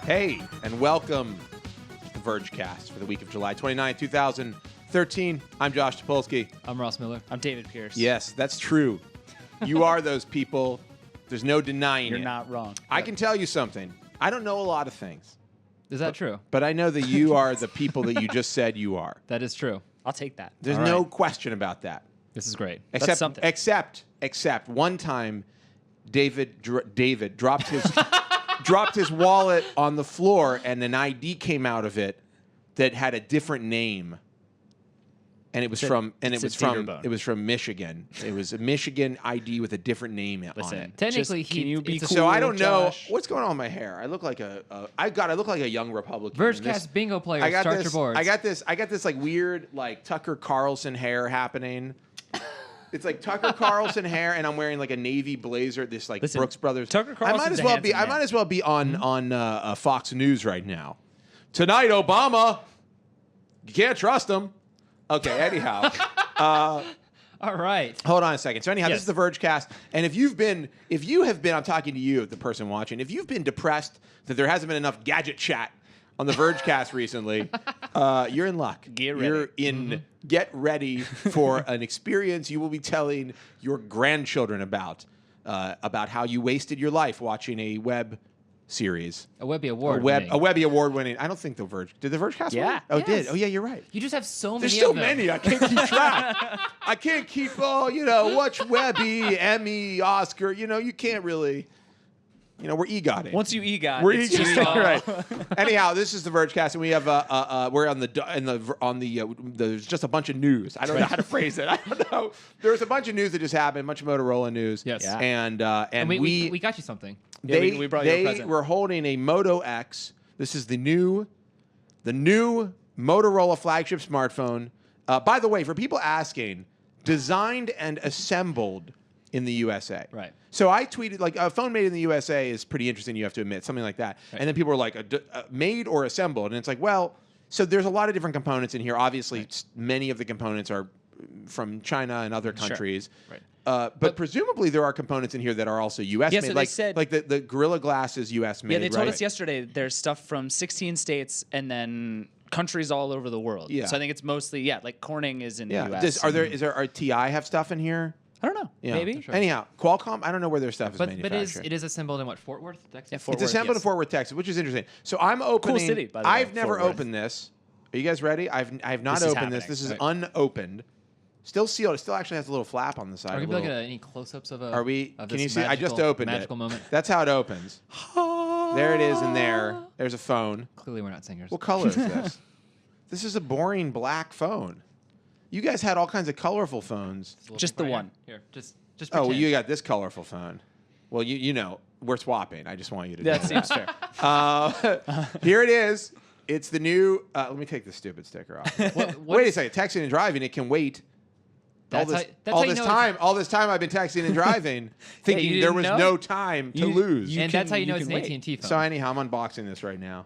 Hey, and welcome to the Vergecast for the week of July 29, 2013. I'm Josh Topolsky. I'm Ross Miller. I'm David Pierce. Yes, that's true. You are those people. There's no denying You're it. not wrong. I can tell you something. I don't know a lot of things, Is that true? but I know that you are the people that you just said you are. That is true. I'll take that. There's All no right. question about that. This is great. That's something. Except one time, David dropped his dropped his wallet on the floor, and an ID came out of it that had a different name, and it was from Michigan. It was a Michigan ID with a different name on it. Technically, Can you be it's cool? So I don't know Josh? what's going on with my hair. I look like I look like a young Republican. Vergecast bingo players. Start your boards. I got this like weird like Tucker Carlson hair happening. It's like Tucker Carlson hair, and I'm wearing like a navy blazer. This like Listen, Brooks Brothers. Tucker Carlson's I might as well be on Fox News right now. Tonight, Obama. You can't trust him. Okay. Anyhow. All right. Hold on a second. So anyhow, Yes. this is the Vergecast, and if you have been, I'm talking to you, the person watching. If you've been depressed that there hasn't been enough gadget chat on the Vergecast recently, you're in luck. Get ready for an experience you will be telling your grandchildren about how you wasted your life watching a web series. A Webby Award. A Webby Award winning. I don't think the Verge did the Vergecast win? Yeah. Oh, it did. Yes. Oh, yeah, you're right. You just have so many. There's so of them. many. I can't keep track. I can't keep watch Webby, Emmy, Oscar. You can't really. We're EGOTing. Once you EGOT, We're it's EGOTing. just, Right. Anyhow, this is the Vergecast, and we have we're on the there's just a bunch of news. I don't know how to phrase it. I don't know. There's a bunch of news that just happened, a bunch of Motorola news. Yes. Yeah. And we got you something. Yeah, we brought you a present. were holding a Moto X. This is the new Motorola flagship smartphone. By the way, for people asking, designed and assembled in the USA. Right. So I tweeted, like, a phone made in the USA is pretty interesting, you have to admit, something like that. Right. And then people were like, made or assembled? And it's like, well, so there's a lot of different components in here. Obviously, many of the components are from China and other countries. Right. But presumably there are components in here that are also U.S. Yeah, made. so like, they said- like the Gorilla Glass is U.S. made, yeah, they told right? us yesterday there's stuff from 16 states and then countries all over the world. Yeah. So I think it's mostly, like Corning is in the Yeah. U.S. Are TI have stuff in here? I don't know. Yeah. Maybe. Sure. Anyhow, Qualcomm, I don't know where their stuff is But manufactured. it is assembled in what, Fort Worth, Texas? Yeah, Fort It's Worth, assembled in yes. Fort Worth, Texas, which is interesting. So I'm opening. city, by the way, I've never Fort Worth. opened this. Are you guys ready? I've not This is opened this. happening. This is Right. unopened. Still sealed. It still actually has a little flap on the side. Are we a looking little- at any close-ups of a? Are we? Of Can this you see? I just opened magical it. moment. That's how it opens. There it is in there. There's a phone. Clearly, we're not singers. What color is this? This is a boring black phone. You guys had all kinds of colorful phones. It's a little Just thing the right one. Here, just. Oh, well, pretend. you got this colorful phone. Well, you know, we're swapping. I just want you to know. That seems fair. Here it is. It's the new. Let me take this stupid sticker off. What Wait a is- second. Texting and driving, it can wait. That's how all you this know time, all this time I've been texting and driving, thinking you there didn't was know? no time to lose. you And that's how you know can it's an wait. AT&T phone. So anyhow, I'm unboxing this right now.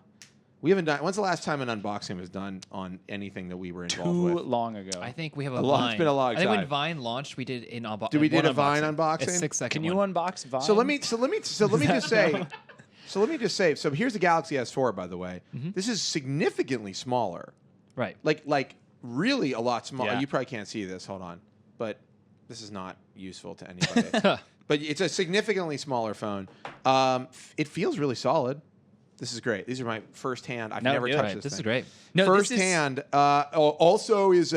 We haven't done. When's the last time an unboxing was done on anything that we were involved Too with? long ago. I think we have a A long- Vine. it's been a long I think when time. Vine launched, we did an unboxing. Did we did a one Vine unboxing? A 6 second Can you one. unbox Vine? So let me just say. So here's the Galaxy S4, by the way. This is significantly smaller. Right. Like really a lot smaller. Yeah. You probably can't see this. Hold on. But this is not useful to anybody. But it's a significantly smaller phone. It feels really solid. This is great. These are my first hand. I've No, never good. touched Right. this This is thing. great. No, First this is- hand. Also is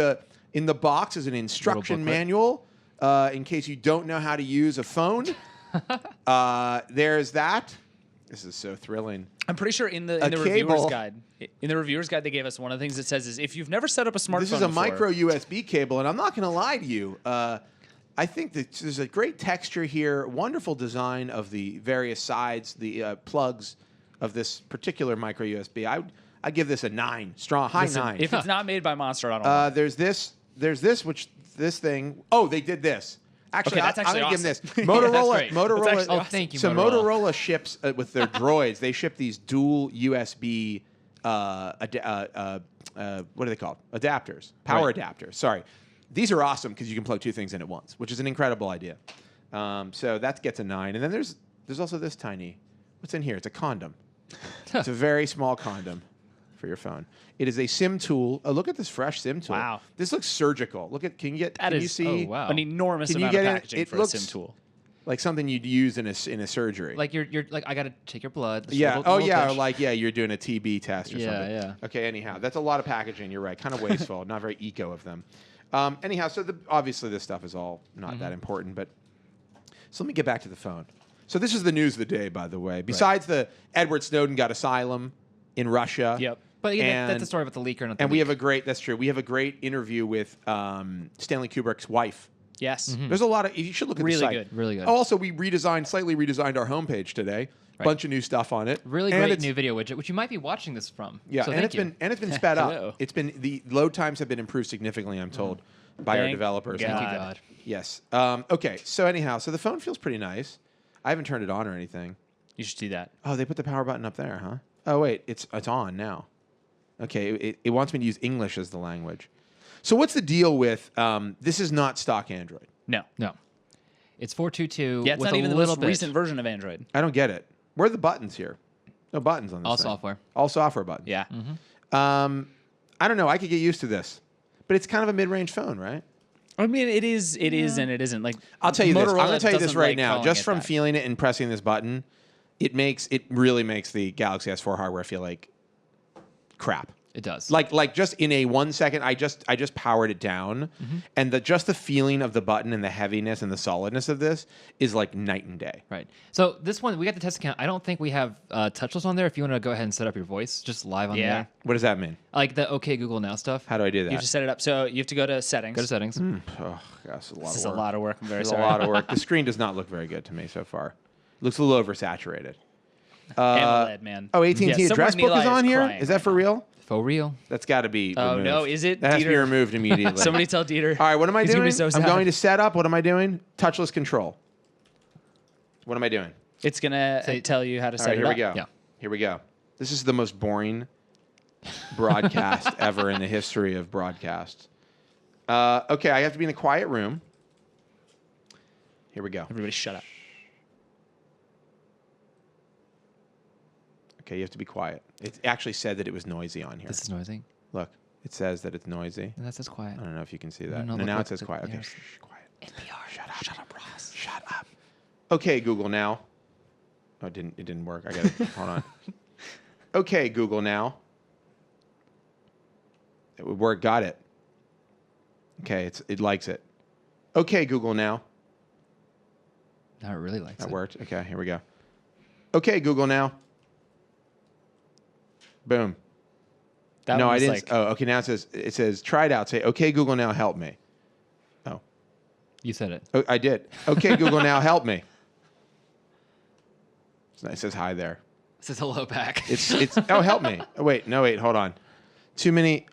in the box is an instruction booklet. manual in case you don't know how to use a phone. There's that. This is so thrilling. I'm pretty sure in the A reviewer's cable. guide, they gave us one of the things it says is if you've never set up a smartphone This is a before, micro USB cable, and I'm not going to lie to you. I think that there's a great texture here, wonderful design of the various sides, the plugs of this particular micro USB. I'd give this a 9, high Listen, 9. If it's not made by Monster, I don't know. There's this thing. Oh, they did this. Actually, Okay, that's I'm actually going to give awesome. them this. Motorola. great. Motorola. That's actually Oh, thank you, So Motorola. Motorola ships with their droids. They ship these dual USB. What are they called? Adapters. Power Right. adapters. Sorry. These are awesome because you can plug two things in at once, which is an incredible idea. So that gets a 9. And then there's also this tiny. What's in here? It's a condom. It's a very small condom for your phone. It is a SIM tool. Oh, look at this fresh SIM tool. Wow. This looks surgical. Look at. Can you see? Oh, wow. An enormous Can you amount get of it? packaging It for looks- a SIM tool. Like something you'd use in a surgery. Like you're like I gotta take your blood. Just a yeah. little- Oh little yeah. Or touch. like you're doing a TB test or Yeah, something. yeah. Okay. Anyhow, that's a lot of packaging. You're right. Kind of wasteful. Not very eco of them. Anyhow, so obviously this stuff is all not that important, but so let me get back to the phone. So this is the news of the day, by the way. Besides the Edward Snowden got asylum in Russia. Yep. But again, that's And- the story about the leaker. Not the And we leak. have a great. That's true. We have a great interview with Stanley Kubrick's wife. Yes. There's a lot of. You should look at Really the site. good. Really good. Oh, also, we slightly redesigned our homepage today. Right. Bunch of new stuff on it. really And great it's- new video widget, which you might be watching this from. Yeah, so and thank you. it's been sped up. Hello. It's been the load times have been improved significantly. I'm told by our Thank developers. God. Thank you, God. Yes. Okay. So anyhow, so the phone feels pretty nice. I haven't turned it on or anything. You should do that. Oh, they put the power button up there, huh? Oh wait, it's on now. Okay, it wants me to use English as the language. So what's the deal with this? Is not stock Android. No. No, it's 422. Yeah, it's with not a even the little most bit. recent version of Android. I don't get it. Where are the buttons here? No buttons on this. All thing. software. All software buttons. Yeah. I don't know. I could get used to this, but it's kind of a mid-range phone, right? I mean, it is, and it isn't. Like I'll tell you this. I'm Motorola going to tell you this doesn't right like now. calling Just it from that. feeling it and pressing this button, it really makes the Galaxy S4 hardware feel like crap. It does. Like just in a 1 second, I just powered it down, and just the feeling of the button and the heaviness and the solidness of this is like night and day. Right. So this one, we got the test account. I don't think we have touchless on there. If you want to go ahead and set up your voice, just live on Yeah. there. What does that mean? Like the OK Google Now stuff. How do I do that? You have to set it up. So you have to go to settings. Go to settings. Oh, gosh, a lot This of is a work. lot of work. I'm very There's sorry. a lot of work. The screen does not look very good to me so far. It looks a little oversaturated. AMOLED, man. Oh, AT&T Yeah, address someone book is Eli on here? crying Is that right for now. real? For real. That's got to be Oh, removed. no, is it? That has to be Dieter? removed immediately. Somebody tell Dieter. All right, what am I He's doing? gonna be so I'm sad. going to set up. What am I doing? Touchless control. What am I doing? It's gonna tell you how to All set right, it here we up. go. Yeah. Here we go. This is the most boring broadcast ever in the history of broadcasts. Okay, I have to be in a quiet room. Here we go. Everybody, shut up. Okay, you have to be quiet. It actually said that it was noisy on here. This is noisy. Look, it says that it's noisy. And that says quiet. I don't know if you can see that. No, And look, now look, it says look, quiet. Okay, yeah. shh, quiet. NPR. Shut up. Shut up, Ross. Shut up. Okay, Google now. Oh, it didn't work. I got it. Hold on. Okay, Google now. It would work. Got it. Okay, it likes it. Okay, Google now. Now it really likes That it. worked. Okay, here we go. Okay, Google now. Boom. That No, one I was didn't. Like, Oh, okay. Now it says try it out. Say, okay, Google now, help me. Oh, You said it. oh I did. Okay, Google now, help me. It says hi there. It says hello back. It's oh help me. Oh, wait, hold on. Too many.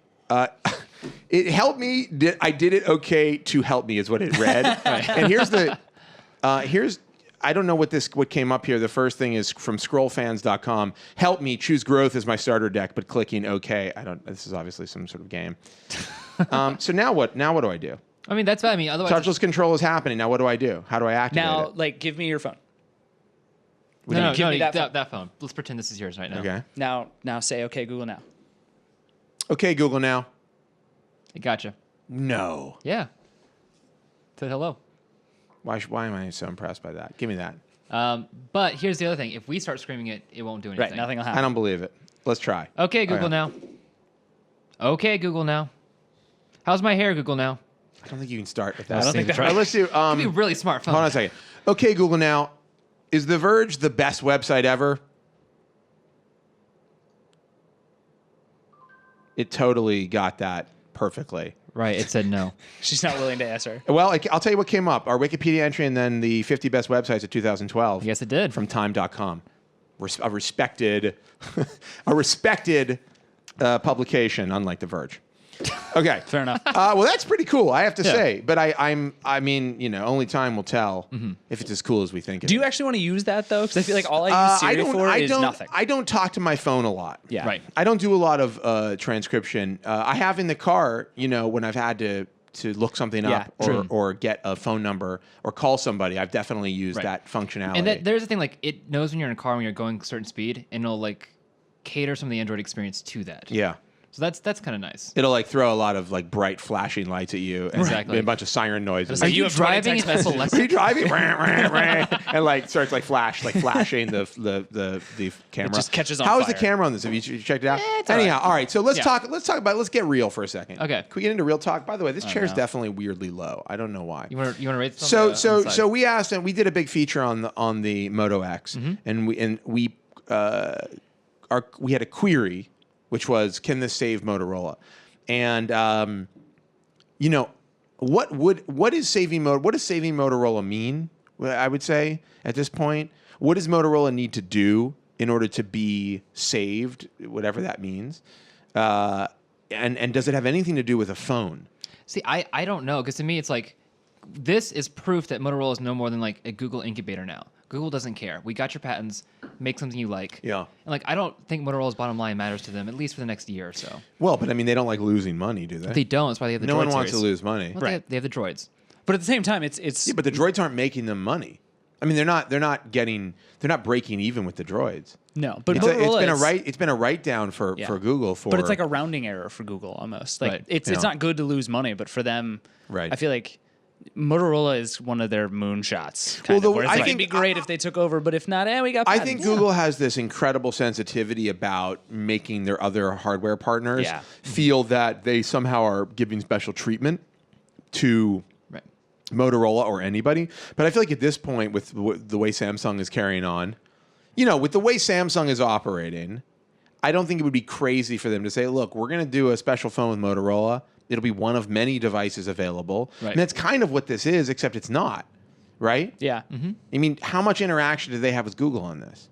It helped me. I did it okay to help me is what it read. And here's I don't know what came up here. The first thing is from scrollfans.com. Help me choose growth as my starter deck, but clicking OK. This is obviously some sort of game. So now what? Now what do I do? I mean, that's what I mean. Otherwise, Touchless control is happening. Now what do I do? How do I activate now, it? like, give me your phone. no, give me that that phone. Let's pretend this is yours right now. Okay. Now say, okay, Google now. Okay, Google now. I gotcha. No. Yeah. Said hello. Why am I so impressed by that? Give me that. But here's the other thing. If we start screaming it, it won't do anything. Right, nothing will I happen. don't believe it. Let's try. Okay, Google yeah. now. Okay, Google now. How's my hair, Google now? I don't think you can start with that. I don't think that- All right, let's do. It'd be a really smart phone. Hold on a second. Okay, Google now. Is The Verge the best website ever? It totally got that perfectly. Right, it said no. She's not willing to answer. Well, I'll tell you what came up. Our Wikipedia entry and then the 50 best websites of 2012. Yes, it did. From time.com. A respected publication, unlike The Verge. Okay. Fair enough. Well, that's pretty cool, I have to Yeah. say. But I mean, only time will tell if it's as cool as we think it Do is. you actually want to use that, though? Because I feel like all I use Siri for is nothing. I don't talk to my phone a lot. Yeah. Right. I don't do a lot of transcription. I have in the car, when I've had to to look something up or get a phone number or call somebody. I've definitely used that functionality. And there's the thing, like it knows when you're in a car when you're going a certain speed, and it'll like cater some of the Android experience to that. Yeah. So that's kind of nice. It'll like throw a lot of like bright flashing lights at you, and Exactly. a bunch of siren noises. Are you driving? Are you driving? And like starts like flashing the camera. It just catches on How is fire. the camera on this? Have you checked it out? It's Anyhow, all right. So let's talk about. Let's get real for a second. Okay. Can we get into real talk? By the way, this chair is definitely weirdly low. I don't know why. You want to rate So we asked, and we did a big feature on the Moto X, and we had a query, which was, can this save Motorola? And what does saving Motorola mean? I would say at this point, what does Motorola need to do in order to be saved, whatever that means? And does it have anything to do with a phone? See, I don't know, because to me it's like this is proof that Motorola is no more than like a Google incubator now. Google doesn't care. We got your patents. Make something you like. Yeah. And like I don't think Motorola's bottom line matters to them, at least for the next year or so. Well, but I mean, they don't like losing money, do they? They don't. That's why they have the No Droid one wants to series. lose money. Well, they have the Droids. But at the same time, it's Yeah, but the droids aren't making them money. I mean, they're not breaking even with the droids. no. But It's Motorola been a write down for Google for. But it's like a rounding error for Google almost. Like Right. it's not good to lose money, but for them, Right. I feel like Motorola is one of their moonshots. I think it'd be great if they took over, but if not, we got. I Patents. think Google has this incredible sensitivity about making their other hardware partners feel that they somehow are giving special treatment to Right. Motorola or anybody. But I feel like at this point, with the way Samsung is carrying on, with the way Samsung is operating, I don't think it would be crazy for them to say, look, we're going to do a special phone with Motorola. It'll be one of many devices available. Right. And that's kind of what this is, except it's not, right? Yeah. Mm-hmm. I mean, how much interaction do they have with Google on this?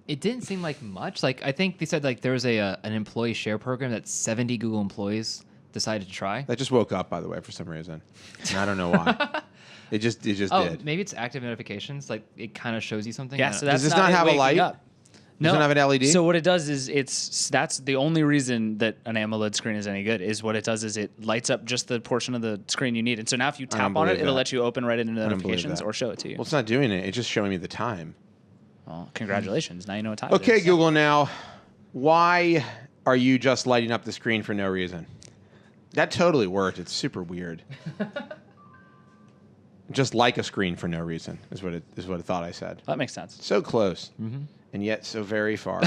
It didn't seem like much. Like I think they said like there was an employee share program that 70 Google employees decided to try. That just woke up, by the way, for some reason. And I don't know why. It just Oh, did. maybe it's active notifications. Like it kind of shows you something. Yeah. I don't So know. that's Does this not it have a waking light? up. No. Does it have an LED? So what it does is that's the only reason that an AMOLED screen is any good is what it does is it lights up just the portion of the screen you need. And so now if you tap on believe it, it'll that. let you open right into the don't believe notifications that. or show it to you. Well, it's not doing it. It's just showing me the time. Well, congratulations. Now you know what time it Okay, is. Google now. Why are you just lighting up the screen for no reason? That totally worked. It's super weird. Just like a screen for no reason is what it thought I said. That makes sense. So close, and yet so very far.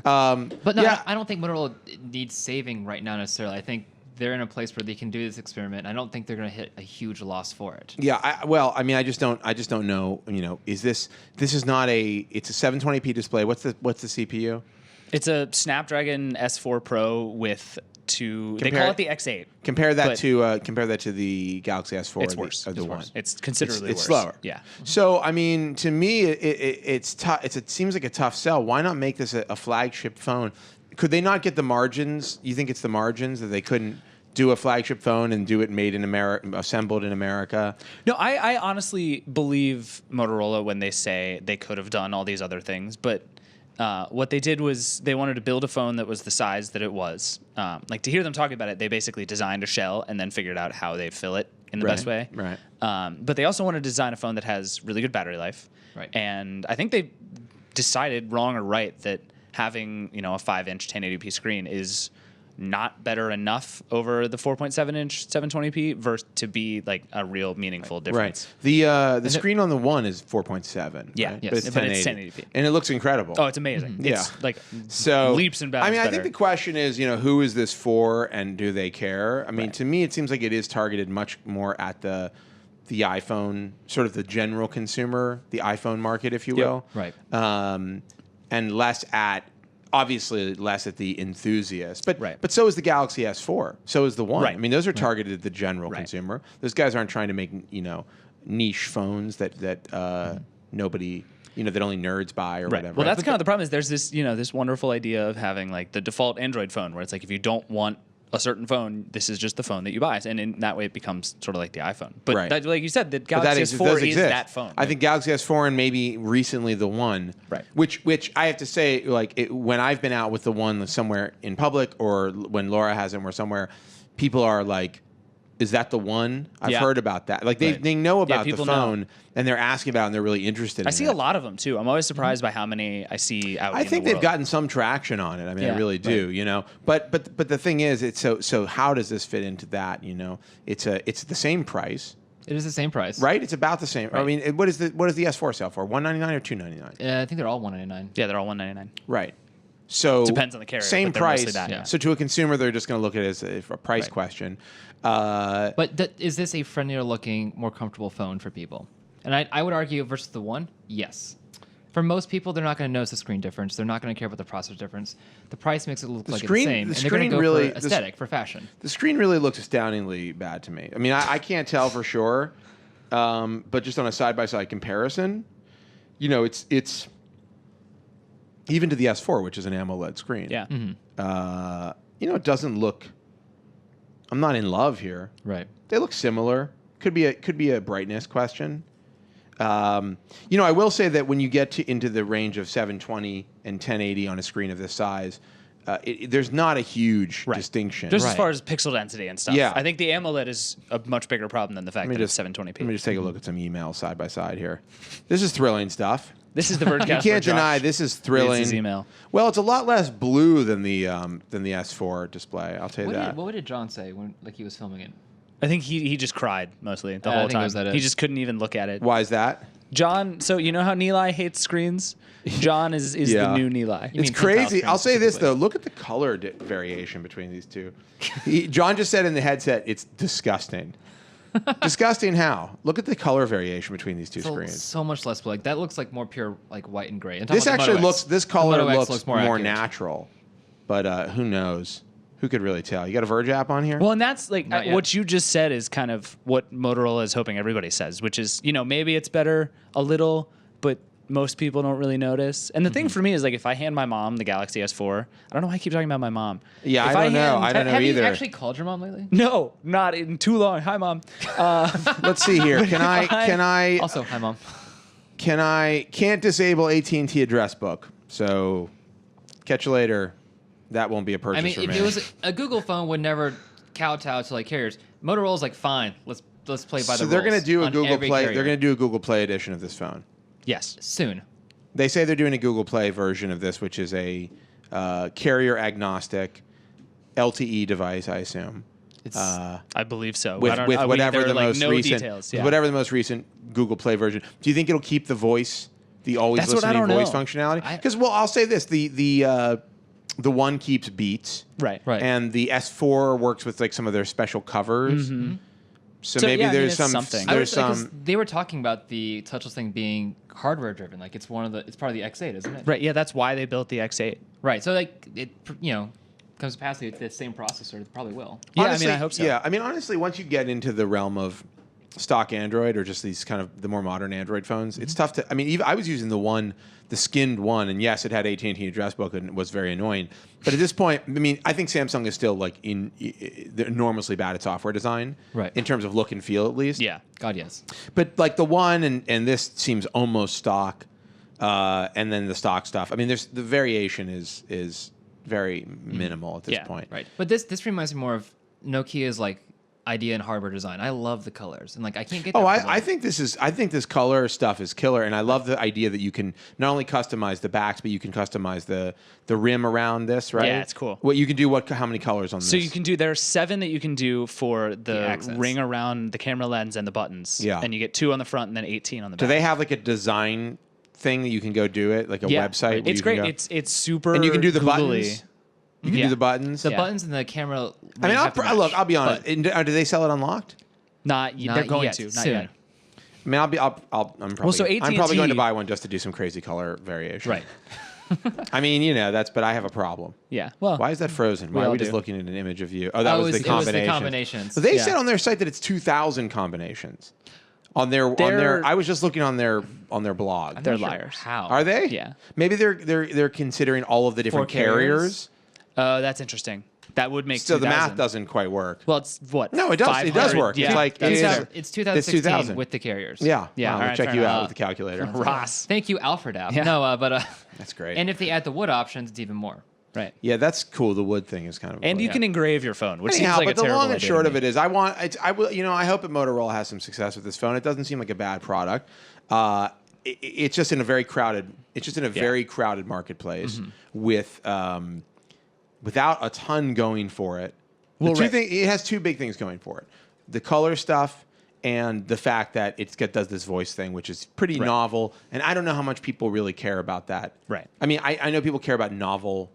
But no, yeah. I don't think Motorola needs saving right now necessarily. I think they're in a place where they can do this experiment. I don't think they're going to hit a huge loss for it. Yeah, I just don't know. Is this is not a? It's a 720p display. What's the CPU? It's a Snapdragon S4 Pro with they Compare call it- it the X8. Compare that But- to the Galaxy S4. It's worse. Or the It's one. worse. It's considerably It's worse. slower. Yeah. So I mean, to me, it's tough. It seems like a tough sell. Why not make this a flagship phone? Could they not get the margins? You think it's the margins that they couldn't do a flagship phone and do it made in America, assembled in America? No, I honestly believe Motorola when they say they could have done all these other things, but what they did was they wanted to build a phone that was the size that it was. Like to hear them talking about it, they basically designed a shell and then figured out how they fill it in the best way. Right. But they also wanted to design a phone that has really good battery life. Right. And I think they decided, wrong or right, that having a 5-inch 1080p screen is not better enough over the 4.7-inch 720p versus to be like a real meaningful difference. Right. The screen on the one is 4.7. Yeah, right? yes, but it's 1080p. and it looks incredible. Oh, it's amazing. Yeah. It's like So leaps and bounds I mean, I better. think the question is, who is this for, and do they care? I mean, to me, it seems like it is targeted much more at the iPhone, sort of the general consumer, the iPhone market, if you will. Right. And less at the enthusiast. But Right. but so is the Galaxy S4. So is the One. Right. I mean, those are targeted at the general Right. consumer. Those guys aren't trying to make niche phones that nobody that only nerds buy or Right. whatever. Well, that's kind of the problem. Is there's this this wonderful idea of having like the default Android phone, where it's like if you don't want a certain phone, this is just the phone that you buy, and in that way it becomes sort of like the iPhone. But Right. that, like you said, the But Galaxy does S4 is exist. that phone. I think Galaxy S4 and maybe recently the One. Right. Which I have to say, like when I've been out with the One somewhere in public, or when Laura has it, we're somewhere, people are like Is that the one? I've Yeah. heard about that. Like Right. they know about the people know. phone and they're asking about it and they're really interested. I see a lot of them too. I'm always surprised by how many I see out. I think they've gotten some traction on it. I mean, I Yeah, really do. You know, but the thing is, it's so how does this fit into that? You know, it's the same price. It is the same price, Right? It's about the same. I Right. mean, what does the S4 sell for? $199 or $299? I think they're all $199. Yeah, they're all $199. Right. So Depends on the carrier, Same but they're mostly price. that, yeah. So to a consumer, they're just going to look at it as a price Right. question. But is this a friendlier looking, more comfortable phone for people? And I would argue versus the one, yes. For most people, they're not going to notice the screen difference. They're not going to care about the processor difference. The price makes it look like screen- it's the same. the And they're going screen to go really- for aesthetic, for fashion. The screen really looks astoundingly bad to me. I mean, I can't tell for sure, but just on a side-by-side comparison, you know, it's even to the S4, which is an AMOLED screen. Yeah. You know, it doesn't look. I'm not in love here. Right. They look similar. Could be a brightness question. You know, I will say that when you get into the range of 720 and 1080 on a screen of this size, there's not a huge distinction. Just as Right. far as pixel density and stuff. Yeah. I think the AMOLED is a much bigger problem than the fact that it's 720p. Let me just take a look at some emails side by side here. This is thrilling stuff. This is the Vergecast. You can't deny this is thrilling. His email. Well, it's a lot less blue than the S4 display. I'll tell you that. What did John say when he was filming it? I think he just cried mostly the I whole think it time. was that it. He just couldn't even look at it. Why is that? John, so you know how Nilay hates screens? John is Yeah. the new Nilay. You It's mean tactile crazy. I'll say screens this specifically. though. Look at the color variation between these two. John just said in the headset, it's disgusting. Disgusting how? Look at the color variation between these two So, screens. so much less blue. Like that looks like more pure like white and gray. This actually looks. This color Moto X looks more more accurate. natural, but who knows? Who could really tell? You got a Verge app on here? Well, and that's like Not yet. what you just said is kind of what Motorola is hoping everybody says, which is, you know, maybe it's better a little, but most people don't really notice. And the thing for me is like if I hand my mom the Galaxy S4, I don't know why I keep talking about my mom. Yeah, If I don't know. hand- I don't know Have either. you actually called your mom lately? No, not in too long. Hi, mom. Let's see here. Can I Also, hi mom. can't disable AT&T address book. So catch you later. That won't be a purchase I mean, for if me. it was a Google phone, would never kowtow to like carriers. Motorola's like, fine, let's play by the so rules. they're going to do a on Google every Play. carrier. They're going to do a Google Play edition of this phone. Yes. soon. They say they're doing a Google Play version of this, which is a carrier agnostic LTE device, I assume. It's I believe so. I With don't- whatever there are, the like, most no recent, details. with Yeah. whatever the most recent Google Play version. Do you think it'll keep the voice, the always That's what I listening don't voice know. functionality? Because well, I'll say this: the one keeps Beats, Right. Right. and the S4 works with like some of their special covers. So, So, maybe yeah, I mean, there's it's some something. I would there's say 'cause some. they were talking about the touchless thing being hardware driven. Like it's it's part of the X8, isn't it? Right. Yeah, that's why they built the X8. Right. So like it comes to pass the same processor. It probably will. Yeah, Honestly, I mean, I hope so. Yeah, I mean, honestly, once you get into the realm of stock Android or just these kind of the more modern Android phones, it's tough to. I mean, even I was using the skinned one, and yes, it had AT&T address book and it was very annoying. But at this point, I mean, I think Samsung is still like they're enormously bad at software design, Right. In terms of look and feel, at least. Yeah. God, yes. But like the one and this seems almost stock, and then the stock stuff. I mean, the variation is very minimal at this Yeah, point. Right. But this reminds me more of Nokia's like idea in hardware design. I love the colors, and like I can't get. Oh, that from I them. think this color stuff is killer, and I love the idea that you can not only customize the backs, but you can customize the rim around this, right? Yeah, it's cool. What you can do? How many colors on this? So you can do there are 7 that you can do for the accents. ring around the camera lens and the buttons. Yeah. And you get 2 on the front and then 18 on the back. Do they have like a design thing that you can go do it, like a website? where It's you can great. go- It's super. and you can do the googly. buttons. You can Yeah. do the buttons. The Yeah. buttons and the camera. I mean, have to match, look. I'll be honest. but Do they sell it unlocked? Not, Not they're going yet, to. Not soon. yet. I mean, I'm probably. so I'm probably going to AT&T buy one just to do some crazy color variation. Right. I mean, but I have a problem. Yeah. Well, Why is that frozen? Why are all we just do. looking at an image of you? Oh, that Oh, was, it was the the combination. combinations. They Yeah. said on their site that it's 2,000 combinations. On their They're- I was just looking on their blog. I'm They're not sure liars. How Are they? Yeah. Maybe they're considering all of the different For carriers? carriers. that's interesting. That would make So the 2000. math doesn't quite work. Well, it's what? No, it does. It does 500? work. Yeah, It's like that's it's- fair. It's 2016 2000. with the carriers. Yeah. Yeah, Wow, all I'll right, check fair you enough. out with the calculator. Ross. Thank you, Alfred app. Yeah. No, but That's great. and if they add the wood options, it's even more. Right. Yeah, that's cool. The wood thing is kind of. And cool. you can engrave your phone, which Anyhow, seems like but a terrible the long and idea short to of me. it is, I hope that Motorola has some success with this phone. It doesn't seem like a bad product. It's just in a very crowded. It's just in a very crowded marketplace with without a ton going for it. Well, It has two big things going for it: the color stuff and the fact that it does this voice thing, which is pretty novel. And I don't know how much people really care about that. Right. I mean, I know people care about novel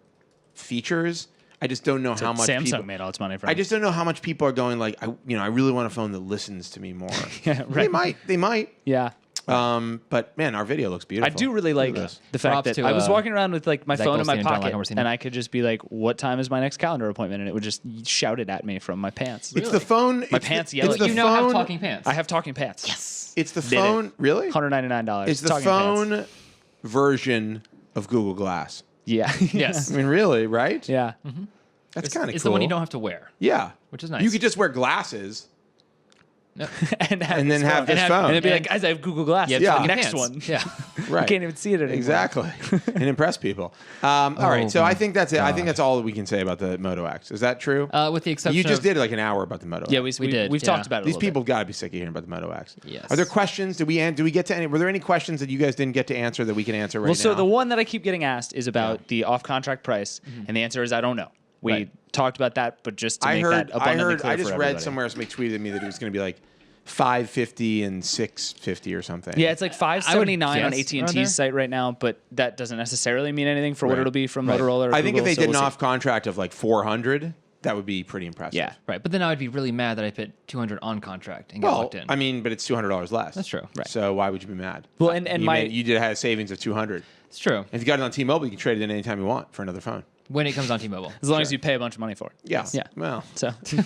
features. I just don't know how much Samsung people made all its money from. I just don't know how much people are going like, I really want a phone that listens to me more. Yeah, right. They might. Yeah. But man, our video looks beautiful. I do really like the fact Props that to, I was walking around with like my Zach phone in my Goldstein and John pocket, Legenworth, and I could just be like, "What time is my next calendar appointment?" And it would just shout it at me from my pants. It's the phone. My pants yell It's at the you. You now have phone. talking pants. I have talking pants. Yes. It's the Did it. phone. Really? $199. It's the talking phone Pants. version of Google Glass. Yeah. Yes. I mean, really, right? Yeah. That's kind of cool. It's the one you don't have to wear. Yeah. Which is nice. You could just wear glasses. and then this have phone. this phone. And it'd be like, guys, I have Google Glass. Yeah, Yeah. talking Next pants. one. Yeah. Right. You can't even see it anymore. Exactly. And impress people. All right. So my I think that's it. I think that's all we can say about the Moto X. Is that true? With the exception You just of, did like an hour about the Moto Yeah, X. we did, We've yeah. talked about it. These a little people got to be sick of hearing about the Moto X. Yes. Are there questions? Did we get to any? Were there any questions that you guys didn't get to answer that we can answer right Well, now? so the one that I keep getting asked is about the off-contract price, and the answer is I don't know. We Right. talked about that, but just to I make heard. that abundantly clear I just for read everybody. somewhere somebody tweeted me that it was going to be like $550 and $650 or something. Yeah, it's like $579 on guess around there. AT&T's site right now, but that doesn't necessarily mean anything for what Right. it'll be from Right. Motorola or I think if Google, they so did we'll an see. off contract of like $400, that would be pretty impressive. Yeah. Right, but then I would be really mad that I put $200 on contract and get Well, locked in. I mean, but it's $200 less. That's true. Right. So why would you be mad? Well, and you did have a savings of $200. It's true. If you got it on T-Mobile, you can trade it in anytime you want for another phone. When it comes on T-Mobile. as long as you pay a bunch of money for it. Yeah. Yeah. Well. So, good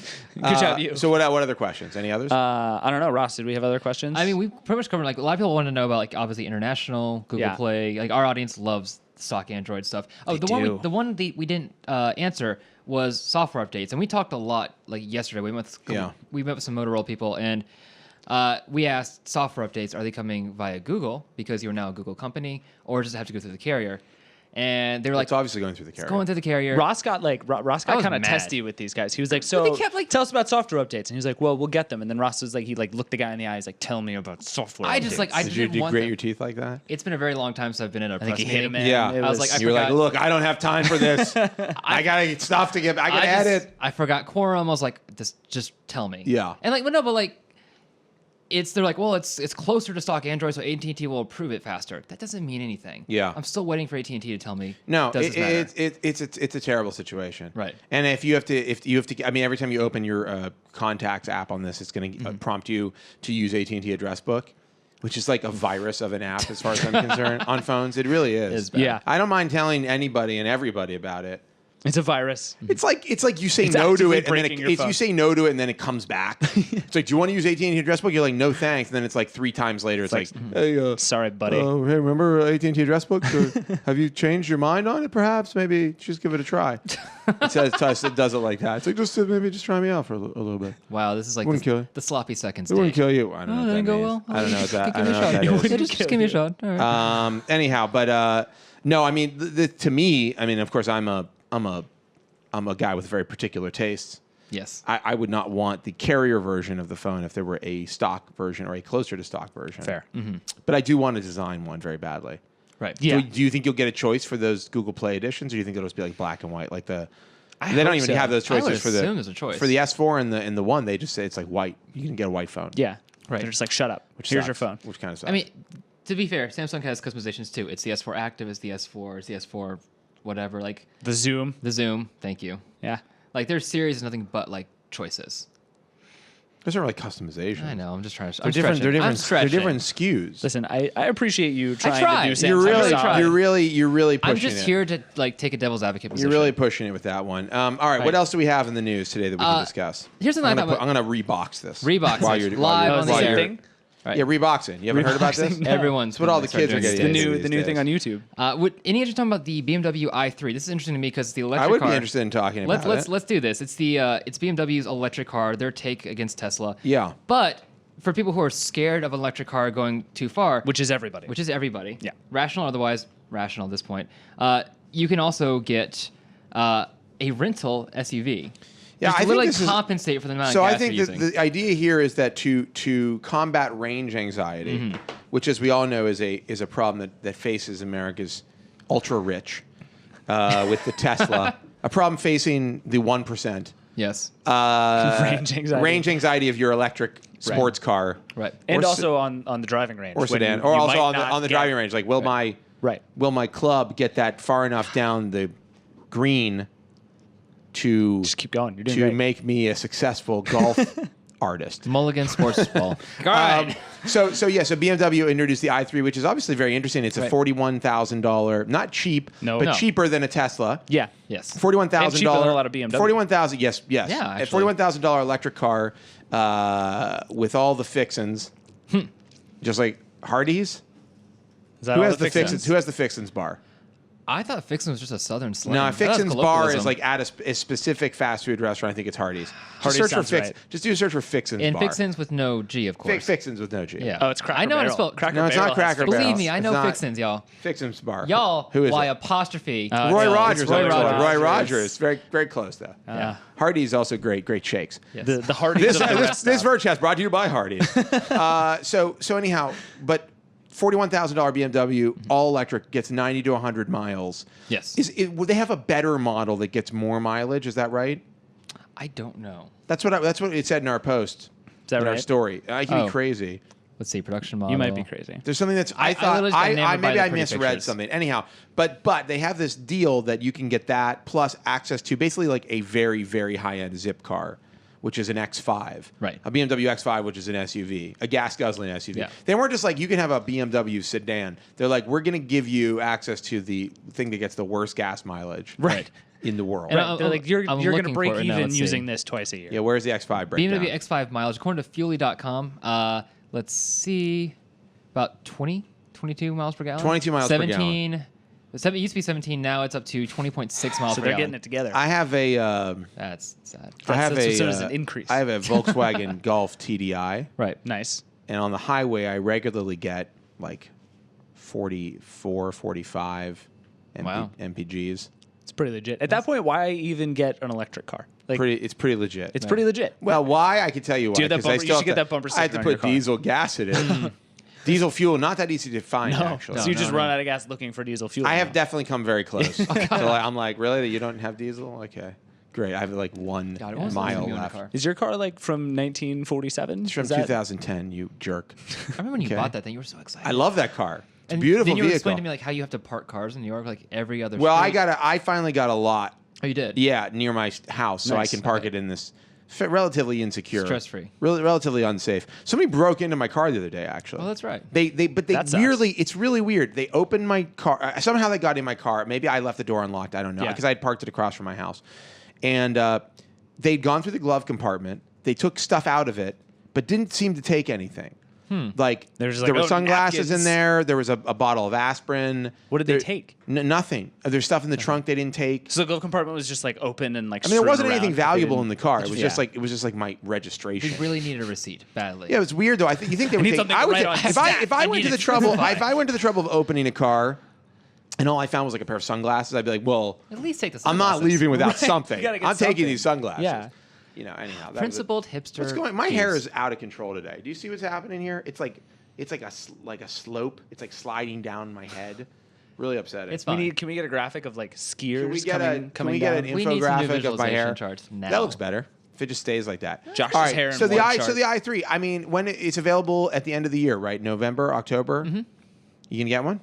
job, you. So what other questions? Any others? I don't know, Ross. Did we have other questions? I mean, we pretty much covered, like, a lot of people want to know about, like, obviously international, Google Yeah. Play. Like, our audience loves stock Android stuff. Oh, They do. the one we didn't answer was software updates. And we talked a lot, like, yesterday. We met with some Motorola people, and we asked software updates, are they coming via Google because you're now a Google company, or does it have to go through the carrier? And they were like, it's obviously going through the carrier. going through the carrier. Ross got was kind of mad. testy with these guys. He was like, "So, they kept, like- tell us about software updates." And he was like, "Well, we'll get them." And then Ross was like, he like looked the guy in the eye. He's like, "Tell me about software." I just, updates." like, I Did you didn't want grate them. your teeth like that? It's been a very long time since I've been in a I think press he hit him. meeting. Man. Yeah. It I was like, You were like, forgot- look, I don't have time for this. I got stuff to get. I got to edit. I forgot quorum. I was like, just tell me. Yeah. And like, but no, but like, they're like, well, it's closer to stock Android, so AT&T will approve it faster. That doesn't mean anything. Yeah. I'm still waiting for AT&T to tell me. No, does this matter? it's a terrible situation. Right. And if you have to, I mean, every time you open your contacts app on this, it's going to prompt you to use AT&T Address Book, which is like a virus of an app as far as I'm concerned on phones. It really is. It is bad. Yeah. I don't mind telling anybody and everybody about it. It's a virus. It's like you say It's no to actively it, and then breaking your you phone. say no to it, and then it comes back. It's like, do you want to use AT&T Address Book? You're like, no, thanks. And then it's like 3 times later, it's like, hey, Sorry, buddy. hey, remember AT&T Address Book? Or have you changed your mind on it? Perhaps, maybe just give it a try. It says it does it like that. It's like maybe just try me out for a little bit. Wow, this is like Wouldn't kill you. the sloppy seconds. It wouldn't day. kill you. I don't know. Oh, What that that didn't go means. well. I don't know what that. I Give me don't a know shot. what that is. Yeah, just give me a shot. All right. Anyhow, but no, I mean, to me, I mean, of course, I'm a guy with very particular tastes. Yes. I would not want the carrier version of the phone if there were a stock version or a closer to stock version. Fair. But I do want to design one very badly. Right. Yeah. So do you think you'll get a choice for those Google Play editions, or do you think it'll just be like black and white, like they don't hope even so. have those I would choices for assume there's a choice. for the S4 and the one. They just say it's like white. You can get a white phone. Yeah. Right. They're just like, shut up. Which Here's sucks, your phone. Which kind of sucks. I mean, to be fair, Samsung has customizations too. It's the S4 Active, it's the S4, it's the S4 whatever, like The Zoom. the Zoom. Thank you. Yeah. Like their series is nothing but like choices. those aren't really customization. I know. I'm just trying to. They're I'm different. They're stretching. I'm different. They're stretching. different SKUs. Listen, I appreciate you trying tried. to do Samsung. You're really, tried. you're really pushing I'm just it. here to like take a devil's advocate position. You're really pushing it with that one. All right, what Right. else do we have in the news today that we can discuss? here's something I'm I thought gonna rebox this. Rebox while it. you're Live while on you're, the while air. you're- thing. Right. Yeah, reboxing. You haven't heard about this? Reboxing? No. Everyone's That's what all the started kids are doing getting these The days. new thing on YouTube. Any interest talking about the BMW i3? This is interesting to me because the electric I would car. be interested in talking about it. Let's do this. It's it's BMW's electric car. Their take against Tesla. Yeah. But for people who are scared of an electric car going too far, Which is everybody. which is everybody. Yeah. Rational or otherwise rational at this point. You can also get a rental SUV. Yeah, Just I to literally think compensate for the amount so. of gas I think you're that using. the idea here is that to combat range anxiety, which, as we all know, is a problem that faces America's ultra rich with the Tesla, a problem facing the 1%. Yes. Range anxiety of your electric sports car, Right. and also on the driving range or sedan, or also on the driving range. Like, will my club get that far enough down the green to just keep going? You're doing to great. make me a successful golf artist? Mulligan Sports Ball. All right. So BMW introduced the i3, which is obviously very interesting. It's a $41,000, not cheap, but cheaper than a Tesla. Yeah. Yes. $41,000. And cheaper than a lot of BMW. $41,000. Yes. Yeah, A actually. $41,000 electric car with all the fixins, just like Hardee's. Is that Who all has the fixins? fixins? Who has the fixins bar? I thought Fixin was just a southern slang. No, That's Fixins bar colloquialism. is like at a specific fast food restaurant. I think it's Hardee's. Hardee's Just search sounds for right. Just do a search for Fixins And bar. Fixins with no G, of course. Fixins with no G. Yeah. Oh, it's Cracker I know how to Barrel. spell. Cracker No, it's not Barrel has Cracker fixins. Barrel. Believe me, I It's know not. Fixins, y'all. Fixins bar. Y'all, Who is why it? apostrophe? Roy no, Rogers. it's Roy Rogers. Roy Rogers. Very, very close though. Yeah. Hardee's also great shakes. Yes. The Hardee's of the rest This stop. Vergecast brought to you by Hardee's. So anyhow, but $41,000 BMW all electric gets 90 to 100 miles. Yes. Would they have a better model that gets more mileage? Is that right? I don't know. That's what it said in our post. Is that in our right? story? I can be Oh. crazy. Let's see, production model. You might be crazy. There's something that's I thought literally just got enamored by maybe the I pretty misread pictures. something. Anyhow, but they have this deal that you can get that plus access to basically like a very, very high end zip car, which is an X5. Right. A BMW X5, which is an SUV, a gas guzzling SUV. Yeah. They weren't just like you can have a BMW sedan. They're like we're going to give you access to the thing that gets the worst gas mileage Right. in the world. And Right. They're like, you're I'm going to looking break for it now. even Let's see. using this twice a year. Yeah, where's the X5 breakdown? BMW X5 mileage, according to Fuely.com, let's see, about 22 miles per gallon. 22 miles per gallon. 17. It used to be 17. Now it's up to 20.6 miles So per they're gallon. getting it together. I have a That's sad. I have That's a considered as an increase. I have a Volkswagen Golf TDI. Right. Nice. And on the highway, I regularly get like 44, 45 Wow. MPGs. It's pretty legit. At that point, why even get an electric car? Like, It's pretty legit. it's pretty legit. Well, why? I can tell you why. Do that 'cause I bumper- you still should get have that bumper I have to sticker on your put car. diesel gas in it. Diesel fuel, not that easy to find, actually. So you just run out of gas looking for diesel fuel. I have now. definitely come very close. So I'm like, really? You don't have diesel? Okay. Great. I have like 1 God, it was mile amazing to own a left. car. Is your car like from 1947? It's from 2010, you jerk. I remember when you Okay. bought that thing, you were so excited. I love that car. It's and a beautiful then you vehicle. explained to me like how you have to park cars in New York like every other Well, street. I finally got a lot. Oh, you did? Yeah, near my house, so I Nice. can park it in this relatively insecure, Stress-free. relatively unsafe. Somebody broke into my car the other day. Actually, Oh, that's right. They That sucks. weirdly, it's really weird. They opened my car. Somehow they got in my car. Maybe I left the door unlocked. I don't know Yeah. because I had parked it across from my house, and they'd gone through the glove compartment. They took stuff out of it, but didn't seem to take anything. Like They're just there like, were "Oh, sunglasses napkins." in there. There was a bottle of aspirin. What did they take? Nothing. There's stuff in the trunk they didn't take. So the glove compartment was just like open and like. I mean, there strewn wasn't anything around. valuable They in the didn't- car. It was Yeah. just like my registration. We really needed a receipt badly. Yeah, it was weird though. You think they would need take? something I to would write take- on if snap. I I went need to the it trouble, certified. if I went to the trouble of opening a car, and all I found was like a pair of sunglasses, I'd be like, well, At least take the I'm not sunglasses. leaving without Right. something. You gotta get I'm taking something. these sunglasses. Yeah. Anyhow, that was it. Principled hipster. What's going? My hair genes. is out of control today. Do you see what's happening here? It's like a slope. It's like sliding down my head. Really upsetting. It's We fine. need. Can we get a graphic of like skiers Can we get coming? can we get an down? We need some new infographic of my hair? visualization charts now. That looks better if it just stays like that. Josh's All right, hair in so the one so chart. the i3. I mean, when it's available at the end of the year, right? November, October. Mm-hmm. You can get one.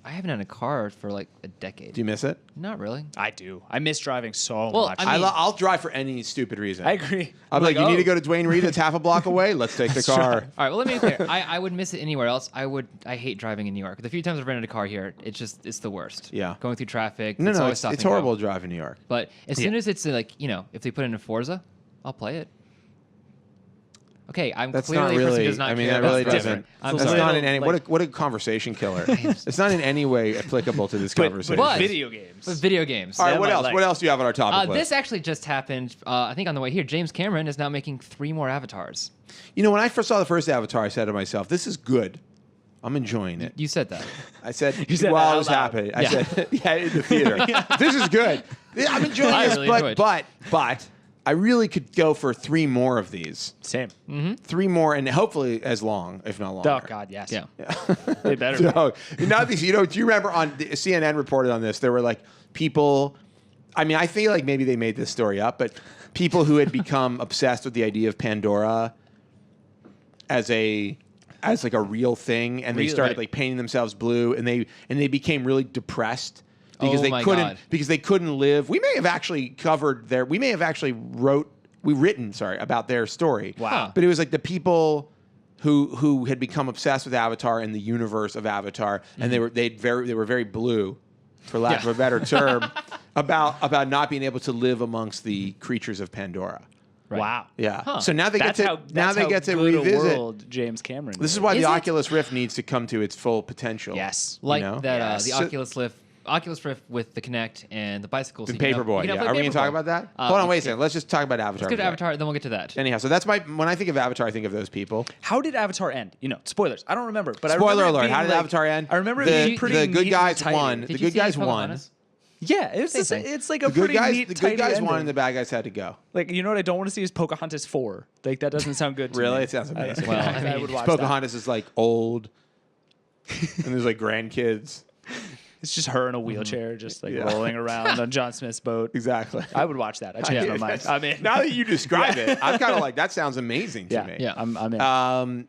I haven't had a car for like a decade. Do you miss it? Not really. I do. I miss driving so Well, much. I mean- I'll drive for any stupid reason. I agree. I'll be like, you need oh. to go to Dwayne Reed. It's half a block away. Let's take the car. All right. Well, let me be clear. I would miss it anywhere else. I hate driving in New York. The few times I've rented a car here, it's the worst. Yeah. Going through traffic. No, always it's stop and go. horrible to drive in New York. But as soon as it's like, if they put in a Forza, I'll play it. Okay, I'm That's clearly not a person who really. does not I mean, care that really about doesn't. driving. I'm That's sorry. not in any. Like- What a conversation killer. It's not in any way applicable to this conversation. but- video games. But video games. All right, Yeah, what my else? life. What else do you have on our topic list? This actually just happened. I think on the way here, James Cameron is now making 3 more avatars. You know, when I first saw the first Avatar, I said to myself, "This is good." I'm enjoying it. You said that. I said, said while that I was out loud. happy. I said, yeah, in the theater. This is good. I'm enjoying I this, really enjoyed. but I really could go for 3 more of these. Same. 3 more, and hopefully as long, if not longer. Oh God, yes. Yeah. They better. be. So, now these, do you remember on CNN reported on this? There were like people. I mean, I feel like maybe they made this story up, but people who had become obsessed with the idea of Pandora as like a real thing, and they started like painting themselves blue, and they became really depressed because they couldn't live. We may have actually written about their story. Wow. But it was like the people who had become obsessed with Avatar and the universe of Avatar, and they were very blue, for lack of a better term, about not being able to live amongst the creatures of Pandora. Right. Wow. Yeah. Huh. So now they That's get how to good revisit. a world James Cameron. This is did. why Is the it? Oculus Rift needs to come to its full potential. Yes. Like know? that, Yes. the So- Oculus Rift with the Kinect and the bicycles. The Paperboy. Yeah. Are we going to talk about that? Hold on, wait a second. Let's just talk about Avatar. Let's go to Avatar, then we'll get to that. Anyhow, so that's when I think of Avatar, I think of those people. How did Avatar end? Spoilers. I don't remember, but Spoiler I remember it alert. being How did like- Avatar end? I remember the, it being pretty the good neat guys and tidy. won. Did The you good see guys won. Pocahontas? Yeah, it's like a pretty neat, The good tidy guys ending. won, and the bad guys had to go. Like, you know what I don't want to see is Pocahontas 4. Like, that doesn't sound good to Really? me. It sounds amazing. Well, I I mean, would watch Pocahontas is like old, and there's like grandkids. that. It's just her in a wheelchair, just like Yeah. rolling around on John Smith's boat. Exactly. I would watch that. I changed my mind. I'm in. Now that you describe it, I'm kind of like, that sounds amazing to me. Yeah. I'm in.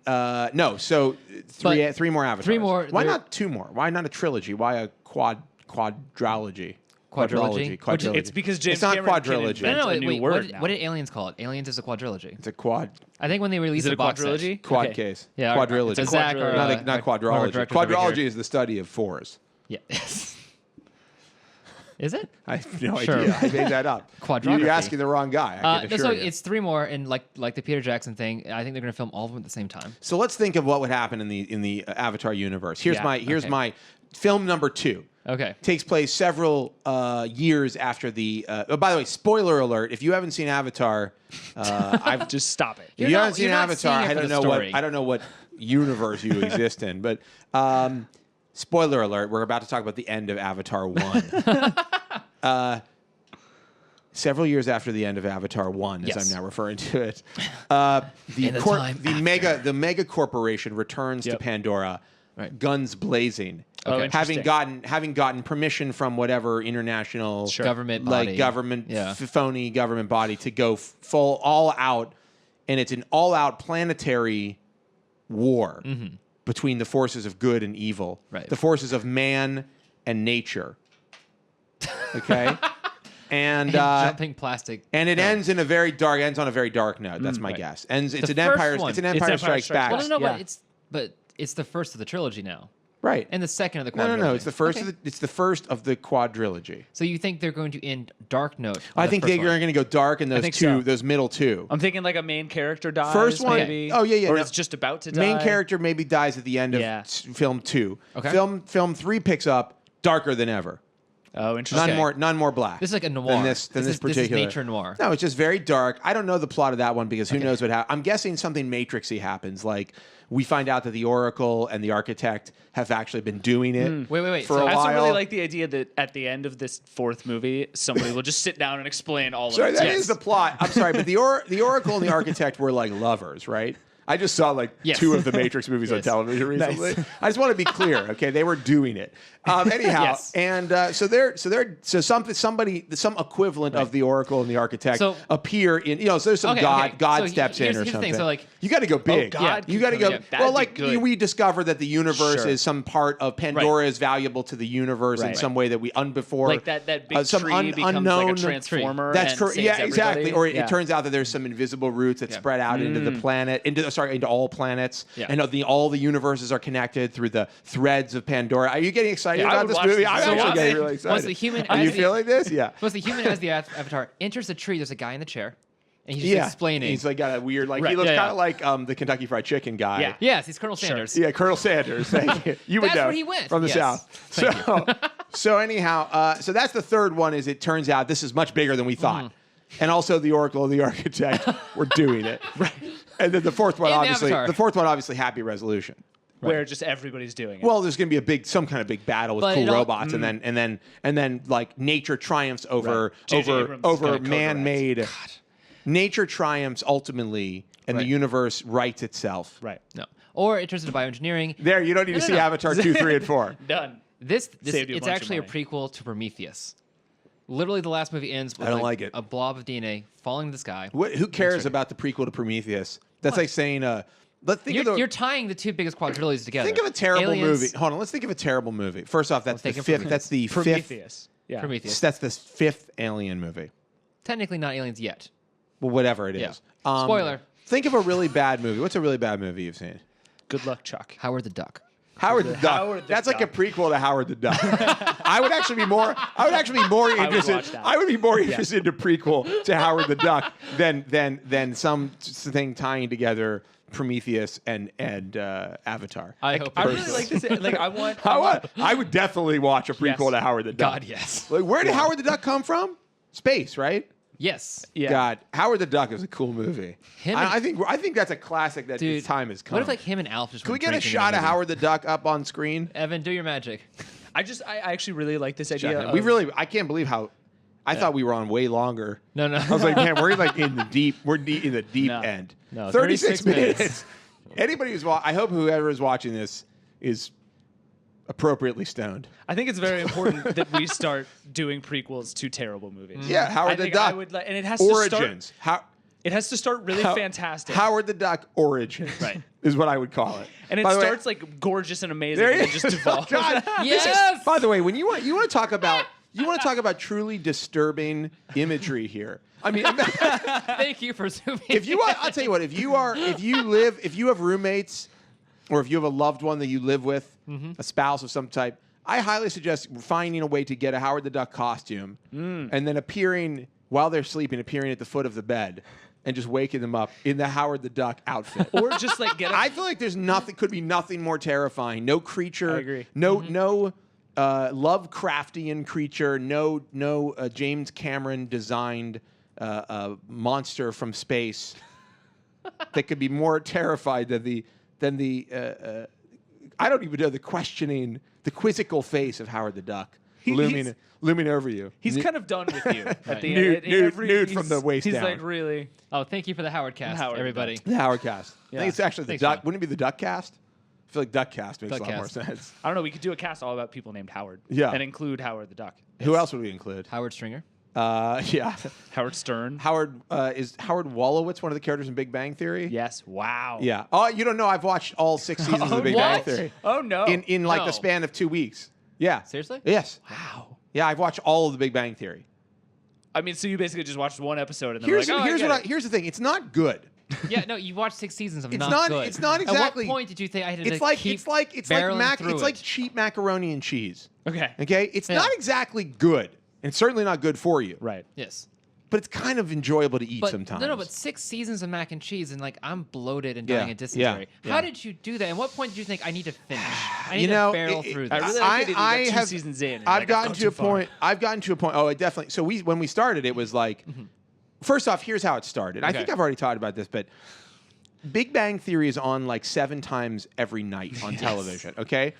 No, so three more avatars. 3 more. Why not 2 more? Why not a trilogy? Why a quadrilogy? Quadrilogy? It's because James It's not Cameron can quadrilogy. invent No, a new wait. word now. What did Aliens call it? Aliens is a quadrilogy. It's a quad I think when they released Is it the a box set- quadrilogy? quad Okay. case. Yeah, Quadrilogy. it's Zach or, not quadrology. directors over Quadrology here. is the study of 4s. Yeah. Is it? I have no Sure. idea. I made that up. Quadrography. You're asking the wrong guy. I can No, assure so you. it's 3 more, and like the Peter Jackson thing, I think they're going to film all of them at the same time. So let's think of what would happen in the Avatar universe. Here's okay. my film number 2. Okay. Takes place several years after the. By the way, spoiler alert! If you haven't seen Avatar, I've Just stop it. If you haven't seen you're not Avatar, seeing it I for don't the know story. what universe you exist in. But spoiler alert: we're about to talk about the end of Avatar 1. Several years after the end of Avatar 1, as Yes. I'm now referring to it, the mega corporation returns to Yep. Pandora, Right. guns blazing. Oh, having interesting. gotten permission from whatever international Government body. like government Yeah. phony government body to go full all out, and it's an all out planetary war between the forces of good and evil, Right. the forces of man and nature. Okay, and jumping plastic. and it ends on a very dark note. That's my right. guess. It's The an first Empire. one. It's an It's Empire Empire Strikes Strikes Back. Back. Well, no, Yeah. but it's the first of the trilogy now, Right. and the second of the No, quadrilogy. It's the first. Okay. It's the first of the quadrilogy. So you think they're going to end Dark Note? I think they're going to go dark in those think so. those middle 2. I'm thinking like a main character dies. First one- maybe. oh, yeah, Or no. is just about to die. Main character maybe dies at the end of Yeah. film 2. Okay. Film 3 picks up darker than ever. Oh, interesting. None more black. This is like a noir. than this This particular. is nature noir. No, it's just very dark. I don't know the plot of that one because who knows what happens. I'm guessing something Matrixy happens. Like we find out that the Oracle and the Architect have actually been doing it. Wait. For So a I also while. really like the idea that at the end of this 4th movie, somebody will just sit down and explain all Sorry, of it. that is the plot. I'm sorry, but the Oracle and the Architect were like lovers, right? I just saw like Yes. 2 of the Matrix movies on Yes. television recently. Nice. I just want to be clear, okay? They were doing it. Anyhow, Yes. and some equivalent of the Oracle and the Architect So- appear in. So there's some Okay, God okay. God So steps here's in or the something. thing. So, like- you got to go big. God you got to go. yeah, that'd well, be like good. we discover that the universe Sure. is some part of Pandora is valuable to the universe in Right. some way that we before Like that big some tree becomes unknown like a transformer. That's and correct. saves Yeah, exactly. everybody. Or Yeah. it turns out that there's some invisible roots that spread out into the planet, into all planets, Yeah. and all the universes are connected through the threads of Pandora. Are you getting excited Yeah, I about would this watch movie? this I'm very actually often. getting really excited. Once the human Are as you the- feeling this? Yeah. Once the human as the avatar enters the tree, there's a guy in the chair, and he's just explaining. He's like got a weird, like he Right. looks Yeah, kind of like the Kentucky Fried Chicken guy. Yeah. yes, he's Colonel Sanders. Yeah, Colonel Sanders. Thank you. You would That's know where he went. from the Yes. South. So anyhow, so that's the third one. Is it turns out this is much bigger than we thought, and also the Oracle and the Architect were doing it. Right. And then the fourth one, And obviously, Avatar. Happy Resolution. where just everybody's doing it. Well, there's going to be some kind of big battle with But cool robots, and then like nature triumphs over man-made. Nature triumphs ultimately, and the universe rights itself. Right. No. Or it turns into bioengineering. There, you don't need to see Avatar 2, 3, and 4. Done. It's actually a prequel to Prometheus. Literally, the last movie ends with a blob of DNA falling to the sky. Who cares about the prequel to Prometheus? That's like saying, you're tying the two biggest quadrilogies together. Think of a terrible movie. Hold on, let's think of a terrible movie. First off, that's the fifth. That's the Prometheus. Yeah. Prometheus. That's the fifth Alien movie. Technically not aliens yet. Well, whatever it is. Spoiler. Think of a really bad movie. What's a really bad movie you've seen? Good luck, Chuck. Howard the Duck. Howard the Duck. That's like a prequel to Howard the Duck. I would actually be more interested. I would be more interested in a prequel to Howard the Duck than something tying together Prometheus and Avatar. I hope. I really like this. Like I would definitely watch a prequel to Howard the Duck. God, yes. Like, where did Howard the Duck come from? Space, right? Yes. Yeah. God, Howard the Duck is a cool movie. I think that's a classic that its time has come. What if like him and Alf just? Can we get a shot of Howard the Duck up on screen? Evan, do your magic. I actually really like this idea. I can't believe how. I thought we were on way longer. No. I was like, man, we're like in the deep. We're in the deep end. No, 36 minutes. Anybody who's I hope whoever is watching this is appropriately stoned. I think it's very important that we start doing prequels to terrible movies. Yeah, Howard the Duck. And it has Origins. to start. It has to start really fantastic. Howard the Duck Origins, right, is what I would call it. And it starts like gorgeous and amazing, and then just devolves. God, yes. By the way, when you want to talk about truly disturbing imagery here. I mean, thank you for zooming. I'll tell you what. If you have roommates, or if you have a loved one that you live with, a spouse of some type, I highly suggest finding a way to get a Howard the Duck costume and then appearing while they're sleeping, appearing at the foot of the bed and just waking them up in the Howard the Duck outfit. Or just like I feel like could be nothing more terrifying. No creature. I agree. No Lovecraftian creature. No James Cameron designed monster from space that could be more terrified than the I don't even know, the quizzical face of Howard the Duck looming over you. He's kind of done with you at the end. Nude from the waist down. He's like, really? Oh, thank you for the Howard cast, everybody. The Howard cast. Yeah. I think it's actually the Duck. Wouldn't it be the Duck cast? I feel like Duck cast makes a lot more sense. I don't know. We could do a cast all about people named Howard. Yeah. And include Howard the Duck. Who else would we include? Howard Stringer. Yeah. Howard Stern. Is Howard Wolowitz one of the characters in Big Bang Theory? Yes. Wow. Yeah. Oh, you don't know. I've watched all 6 seasons of the Big Bang Theory. Oh, no. In the span of 2 weeks. Yeah. Seriously? Yes. Wow. Yeah, I've watched all of the Big Bang Theory. I mean, so you basically just watched one episode and then here's the thing. It's not good. Yeah, no, you watched 6 seasons of It's not good. It's not exactly. At what point did you think I had to It's like barreling through it? cheap macaroni and cheese. Okay. Okay. It's not exactly good, and certainly not good for you. Right. Yes. But it's kind of enjoyable to eat sometimes. No, but 6 seasons of mac and cheese, and like I'm bloated and dying of dysentery. Yeah. How did you do that? And what point did you think I need to finish? I need to barrel through this. I really like it. I have 2 seasons in. I've gotten to a point. Oh, it definitely. So when we started, it was like, first off, here's how it started. I think I've already talked about this, but Big Bang Theory is on like 7 times every night on television. Okay,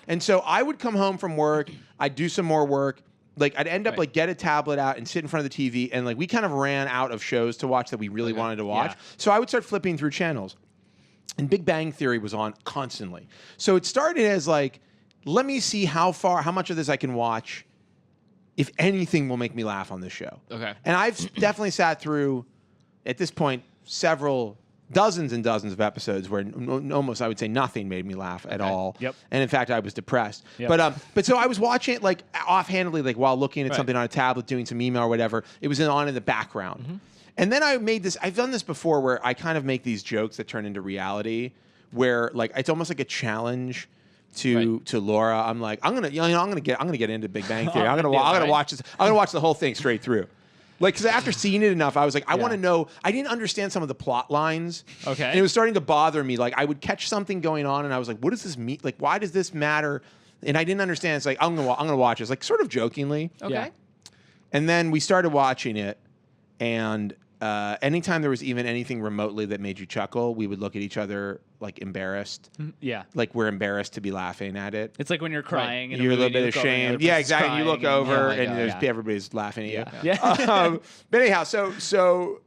and so I would come home from work. I'd do some more work. Like I'd end up like get a tablet out and sit in front of the TV, and like we kind of ran out of shows to watch that we really wanted to watch. Yeah. So I would start flipping through channels, and Big Bang Theory was on constantly. So it started as like, let me see how much of this I can watch, if anything will make me laugh on this show. Okay. And I've definitely sat through, at this point, dozens and dozens of episodes where almost I would say nothing made me laugh at all. Yep. And in fact, I was depressed. Yep. But so I was watching it like offhandedly, like while looking at something on a tablet, doing some email or whatever. It was on in the background. And then I've done this before where I kind of make these jokes that turn into reality, where like it's almost like a challenge to Laura. I'm like, I'm gonna get into Big Bang Theory. I'm gonna watch this. I'm gonna watch the whole thing straight through. Like, because after seeing it enough, I was like, I want to know. I didn't understand some of the plot lines. Okay. And it was starting to bother me. Like, I would catch something going on, and I was like, what does this mean? Like, why does this matter? And I didn't understand. It's like, I'm gonna watch this, like, sort of jokingly. Okay. And then we started watching it, and anytime there was even anything remotely that made you chuckle, we would look at each other like embarrassed. Yeah. Like we're embarrassed to be laughing at it. It's like when you're crying and You're a little bit ashamed. Yeah, exactly. You look over and everybody's laughing at you. Yeah. But anyhow, so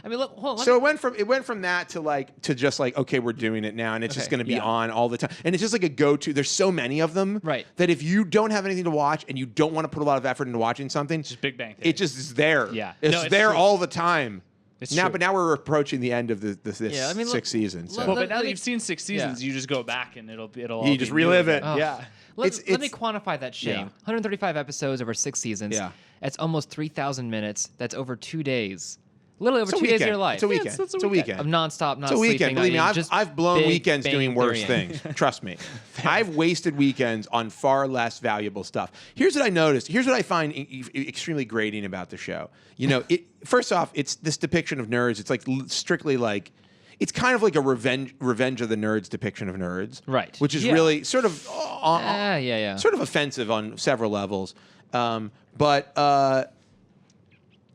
I mean, look, hold on. so it went from that to just like, okay, we're doing it now, and it's just going to be on all the time, and it's just like a go-to. There's so many of them, right? That if you don't have anything to watch and you don't want to put a lot of effort into watching something, just Big Bang Theory. It just is there. Yeah, it's there true. All the time. It's now, true. But now we're approaching the end of this 6 seasons. So. But now that you've seen 6 seasons, you just go back and it'll all you just relive it. Oh. Yeah. Let me quantify that shame. 135 episodes over 6 seasons. Yeah. That's almost 3,000 minutes. That's over 2 days. Literally over 2 days of your life. It's a weekend. It's a weekend. Of nonstop, not It's a weekend. sleeping. Believe me, I've blown weekends doing worse things. Trust me. I've wasted weekends on far less valuable stuff. Here's what I noticed. Here's what I find extremely grating about the show. You know, first off, it's this depiction of nerds. It's like strictly like, it's kind of like a revenge of the nerds depiction of nerds. Right. Which is really sort of sort of offensive on several levels. But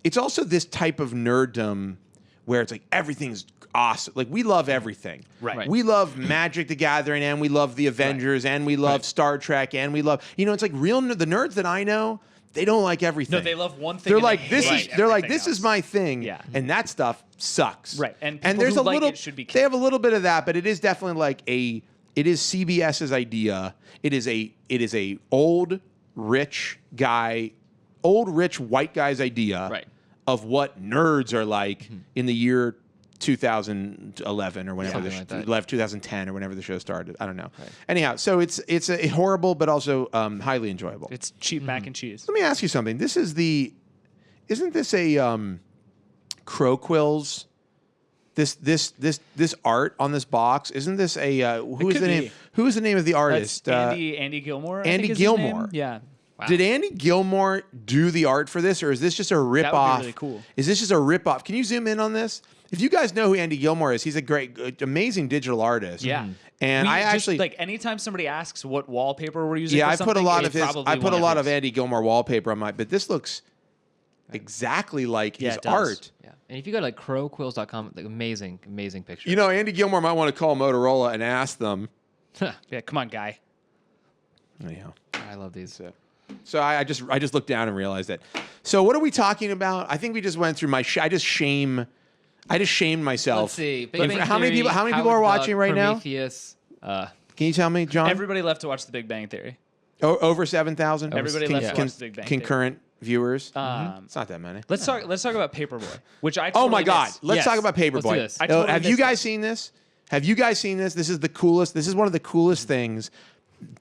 it's also this type of nerddom where it's like everything's awesome. Like we love everything. Right. We love Magic the Gathering, and we love the Avengers, and we love Star Trek, and we love, it's like the nerds that I know, they don't like everything. No, they love one thing. They're like, this is my thing. Yeah. And that stuff sucks. Right. And there's who a little it should be they have a little bit of that, but it is definitely like it is CBS's idea. It is a old rich white guy's idea of what nerds are like in the year 2011 or whenever 2010 or whenever the show started. I don't know. Right. Anyhow, so it's a horrible but also highly enjoyable. It's cheap mac and cheese. Let me ask you something. Isn't this a Crow Quills? This art on this box, isn't this a who is the name? Who is the name of the artist? Andy Gilmore. Andy Gilmore. Yeah. Wow. Did Andy Gilmore do the art for this, or is this just a rip-off? That would be really cool. Is this just a rip-off? Can you zoom in on this? If you guys know who Andy Gilmore is, he's a great, amazing digital artist. Yeah. And I actually like anytime somebody asks what wallpaper we're using. Yeah, for I put a lot of his. I put a lot of Andy Gilmore wallpaper on my. But this looks exactly like his art. Yeah. And if you go to like crowquills.com, like amazing pictures. Andy Gilmore might want to call Motorola and ask them. Yeah, come on, guy. Anyhow, I love these. So I just looked down and realized that. So what are we talking about? I think we just went through I just shamed myself. Let's see. How many people are watching right Prometheus, now? Can you tell me, John? Everybody left to watch The Big Bang Theory. Over 7,000. Everybody left to watch The Big Bang Theory. Concurrent viewers. It's not that many. Let's talk about Paperboy, which I. Oh my God! miss. Let's talk about Paperboy. Let's do this. Have you guys seen this? Have you guys seen this? This is the coolest. This is one of the coolest things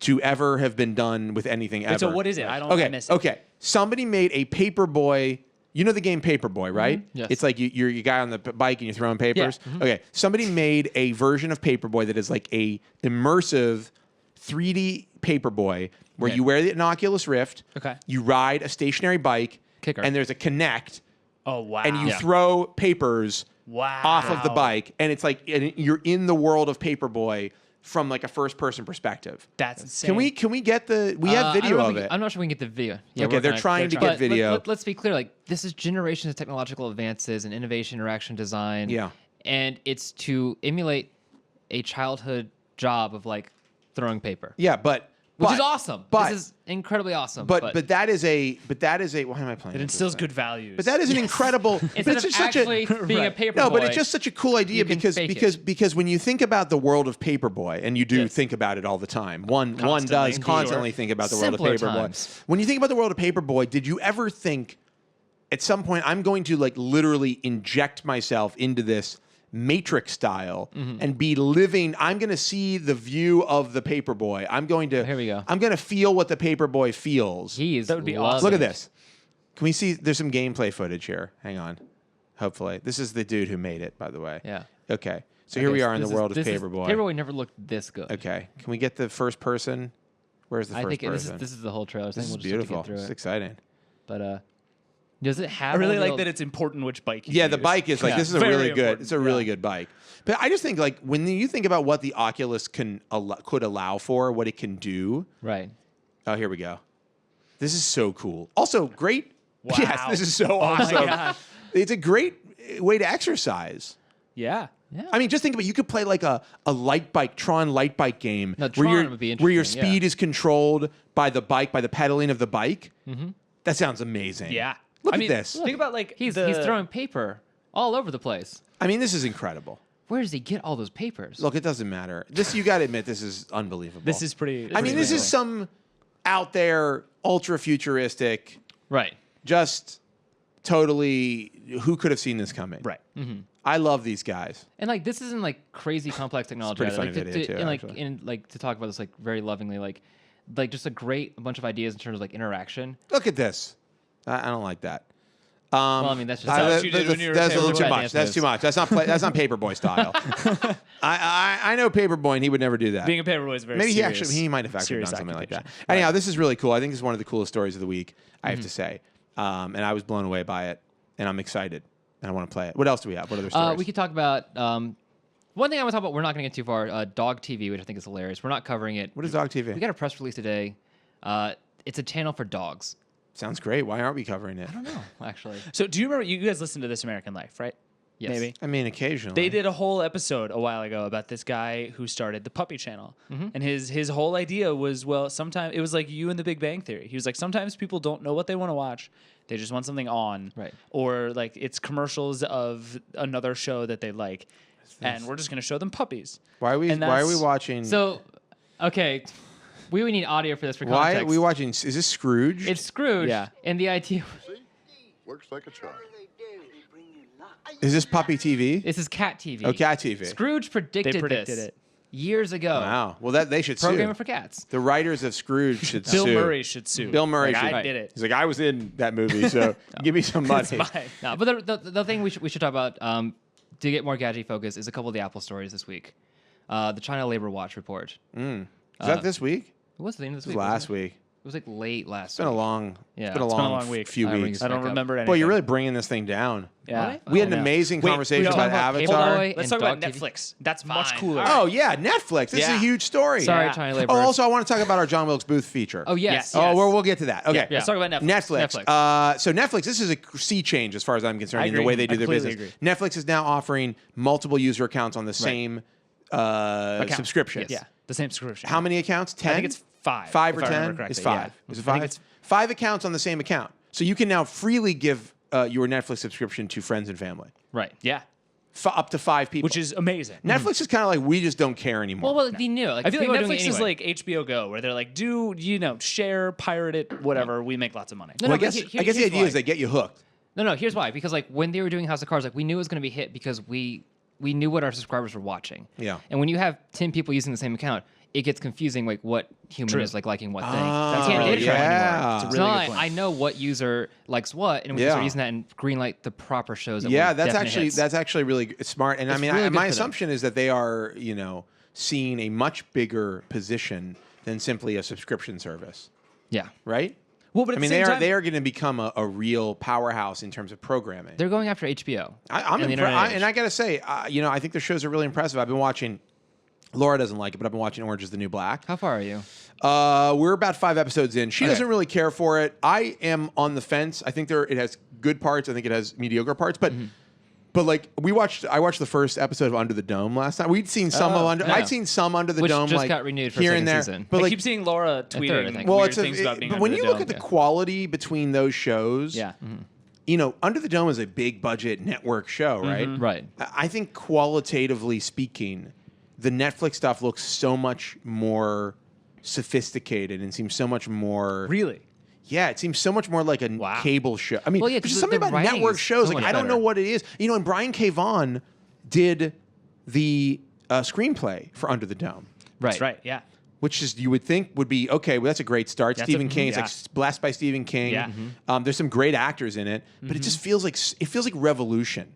to ever have been done with anything ever. So what is it? I miss it. Okay. Somebody made a Paperboy. You know the game Paperboy, right? Yes. It's like you're a guy on the bike and you're throwing papers. Yeah. Okay. Somebody made a version of Paperboy that is like a immersive 3D Paperboy where you wear an Oculus Rift. Okay. You ride a stationary bike. Kicker. And there's a Kinect. Oh wow! And you throw papers off of the bike, and it's like you're in the world of Paperboy from like a first-person perspective. That's insane. Can we get the? We have video of it. I'm not sure we can get the video. Yeah, okay, they're trying to get video. Let's be clear. Like this is generations of technological advances in innovation, interaction, design. Yeah. And it's to emulate a childhood job of like throwing paper. Yeah, which is awesome. But this is incredibly awesome. But that is a why am I playing? It instills good values. But that is an incredible. Instead of actually being a paper boy. No, but it's just such a cool idea because when you think about the world of Paperboy, and you do think about it all the time. One does constantly think about the world of Paperboy. When you think about the world of Paperboy, did you ever think at some point I'm going to like literally inject myself into this Matrix style and be living? I'm going to see the view of the Paperboy. I'm going to. Here we go. I'm going to feel what the Paperboy feels. That would be awesome. Look at this. Can we see? There's some gameplay footage here. Hang on. Hopefully, this is the dude who made it. By the way. Yeah. Okay. So here we are in the world of Paperboy. Paperboy never looked this good. Okay. Can we get the first person? Where's the first person? This is the whole trailer. This is beautiful. It's exciting. But does it have? I really like that it's important which bike you use. The bike is like this is a really good. It's a really good bike. But I just think like when you think about what the Oculus could allow for, what it can do. Right. Oh, here we go. This is so cool. Also great. Wow. Yes, this is so awesome. My God. It's a great way to exercise. Yeah. Yeah. I mean, just think about it. You could play like a light bike, Tron light bike game No, Tron would be where your interesting, speed is controlled by the bike, by the pedaling of the bike. That sounds amazing. Yeah. Look at this. Think about like He's throwing paper all over the place. I mean, this is incredible. Where does he get all those papers? Look, it doesn't matter. This, you got to admit, this is unbelievable. This is pretty. I mean, this is some out there, ultra futuristic, Right. just totally. Who could have seen this coming? right. I love these guys. And like this isn't like crazy complex technology. pretty either. funny Like, video, too, actually. and like to talk about this like very lovingly, like just a bunch of ideas in terms of like interaction. Look at this. I don't like that. Well, I mean that's just what you did when you were that's a little Taylor too Swift. much. That's too much. That's not Paperboy style. I know Paperboy, and he would never do that. Being a paperboy is very. Maybe serious, he might have actually serious done something like that. occupation. Anyhow, this is really cool. I think this is one of the coolest stories of the week. I have to say, and I was blown away by it, and I'm excited, and I want to play it. What else do we have? What other stories? we could talk about one thing I want to talk about. We're not going to get too far. Dog TV, which I think is hilarious. We're not covering it. What is Dog TV? We got a press release today. It's a channel for dogs. Sounds great. Why aren't we covering it? I don't know, actually. So do you remember? You guys listened to This American Life, right? Yes. Maybe. I mean, occasionally. They did a whole episode a while ago about this guy who started the puppy channel. And his whole idea was, well, sometimes it was like you in the Big Bang Theory. He was like, sometimes people don't know what they want to watch. They just want something on. Right. Or like it's commercials of another show that they like. And we're just going to show them puppies. Why are we watching? So, okay, we would need audio for this for why context. are we watching? Is this Scrooge? It's Scrooge. Yeah. And the idea. See? Works like a charm. Is this Puppy TV? This is Cat TV. Oh, Cat TV. Scrooge predicted, They predicted this it. years ago. Wow. Well, they should Programmer sue. for cats. The writers of Scrooge should Bill sue. Murray should sue. Bill Murray Like, should. I did it. He's like, I was in that movie, so give me some money. It's mine. No, but the thing we should talk about to get more gadget focus is a couple of the Apple stories this week. The China Labor Watch report. Is that this week? It was the end of this It was week. last wasn't it? week. It was like late last It's been a week. long. Yeah. It's been a It's been a long long week. few I weeks. I don't Back up. remember anything. Boy, you're really bringing this thing down. Yeah. Really? We had Oh, an no. amazing Wait, conversation we about talk about Avatar. Paperboy Let's and talk about Dog TV. Netflix. That's much Fine. cooler. Oh yeah, Netflix. This is a Yeah. huge story. Sorry, Yeah. China Labor. Oh, also, I want to talk about our John Wilkes Booth feature. Oh, yes. Yes. Oh, we'll get to that. Okay. Yeah. Let's talk about Netflix. Netflix. So Netflix, this is a sea change as far as I'm concerned I in the agree. way they do I their completely business. agree. Netflix is now offering multiple user accounts on the same subscription. Yeah. The same subscription. How many accounts? 10? I think it's 5. 5 or if I 10? remember It's correctly. 5. Yeah. Is it I think 5? it's 5 accounts on the same account. So you can now freely give your Netflix subscription to friends and family. Right. yeah, Up to 5 people. which is amazing. Netflix is kind of like, we just don't care anymore. Well, be new. Like, I feel like people are doing Netflix it is anyway. like HBO Go, where they're like, share, pirate it, whatever. We make lots of money. No, Well, I but guess here- the here's idea why. is they get you hooked. No, here's why. Because like when they were doing House of Cards, like we knew it was going to be hit because we knew what our subscribers were watching. Yeah. And when you have 10 people using the same account, it gets confusing, like what human True. is like liking what thing. Oh, You can't data track yeah. anymore. It's a So really now good point. I know what user likes what, and we Yeah. can start using that and greenlight the proper shows. That Yeah, were definite hits. that's actually really smart. And I It's mean, really good my for them. assumption is that they are, seeing a much bigger position than simply a subscription service, Yeah. right? Well, but I at mean, the same time, they are going to become a real powerhouse in terms of programming. They're going after HBO. I'm and the impressed, internet age. and I got to say, I think their shows are really impressive. I've been watching. Laura doesn't like it, but I've been watching Orange Is the New Black. How far are you? We're about 5 episodes in. She doesn't really care for it. I am on the fence. I think it has good parts. I think it has mediocre parts. But but like I watched the first episode of Under the Dome last night. We'd seen some of yeah. I'd seen some Under the Which Dome just like got renewed for a here second and there. season. But I like keep seeing Laura third, I tweeting think. well, weird it's things about being but under when the you dome. look at the quality between those shows, yeah. Under the Dome is a big budget network show, right? Right. I think qualitatively speaking, the Netflix stuff looks so much more sophisticated and seems so much more Really? Yeah, it seems so much more like a Wow. cable show. I mean, Well, yeah, there's 'cause something the about writing network is shows. so Like, much I don't know better. what it is. And Brian K. Vaughan did the screenplay for Under the Dome, Right. That's right. Yeah. which is you would think would be okay. Well, that's a great start. That's Stephen a- King. It's yeah. like blessed by Stephen King. Yeah. There's some great actors in it, but it just feels like Revolution.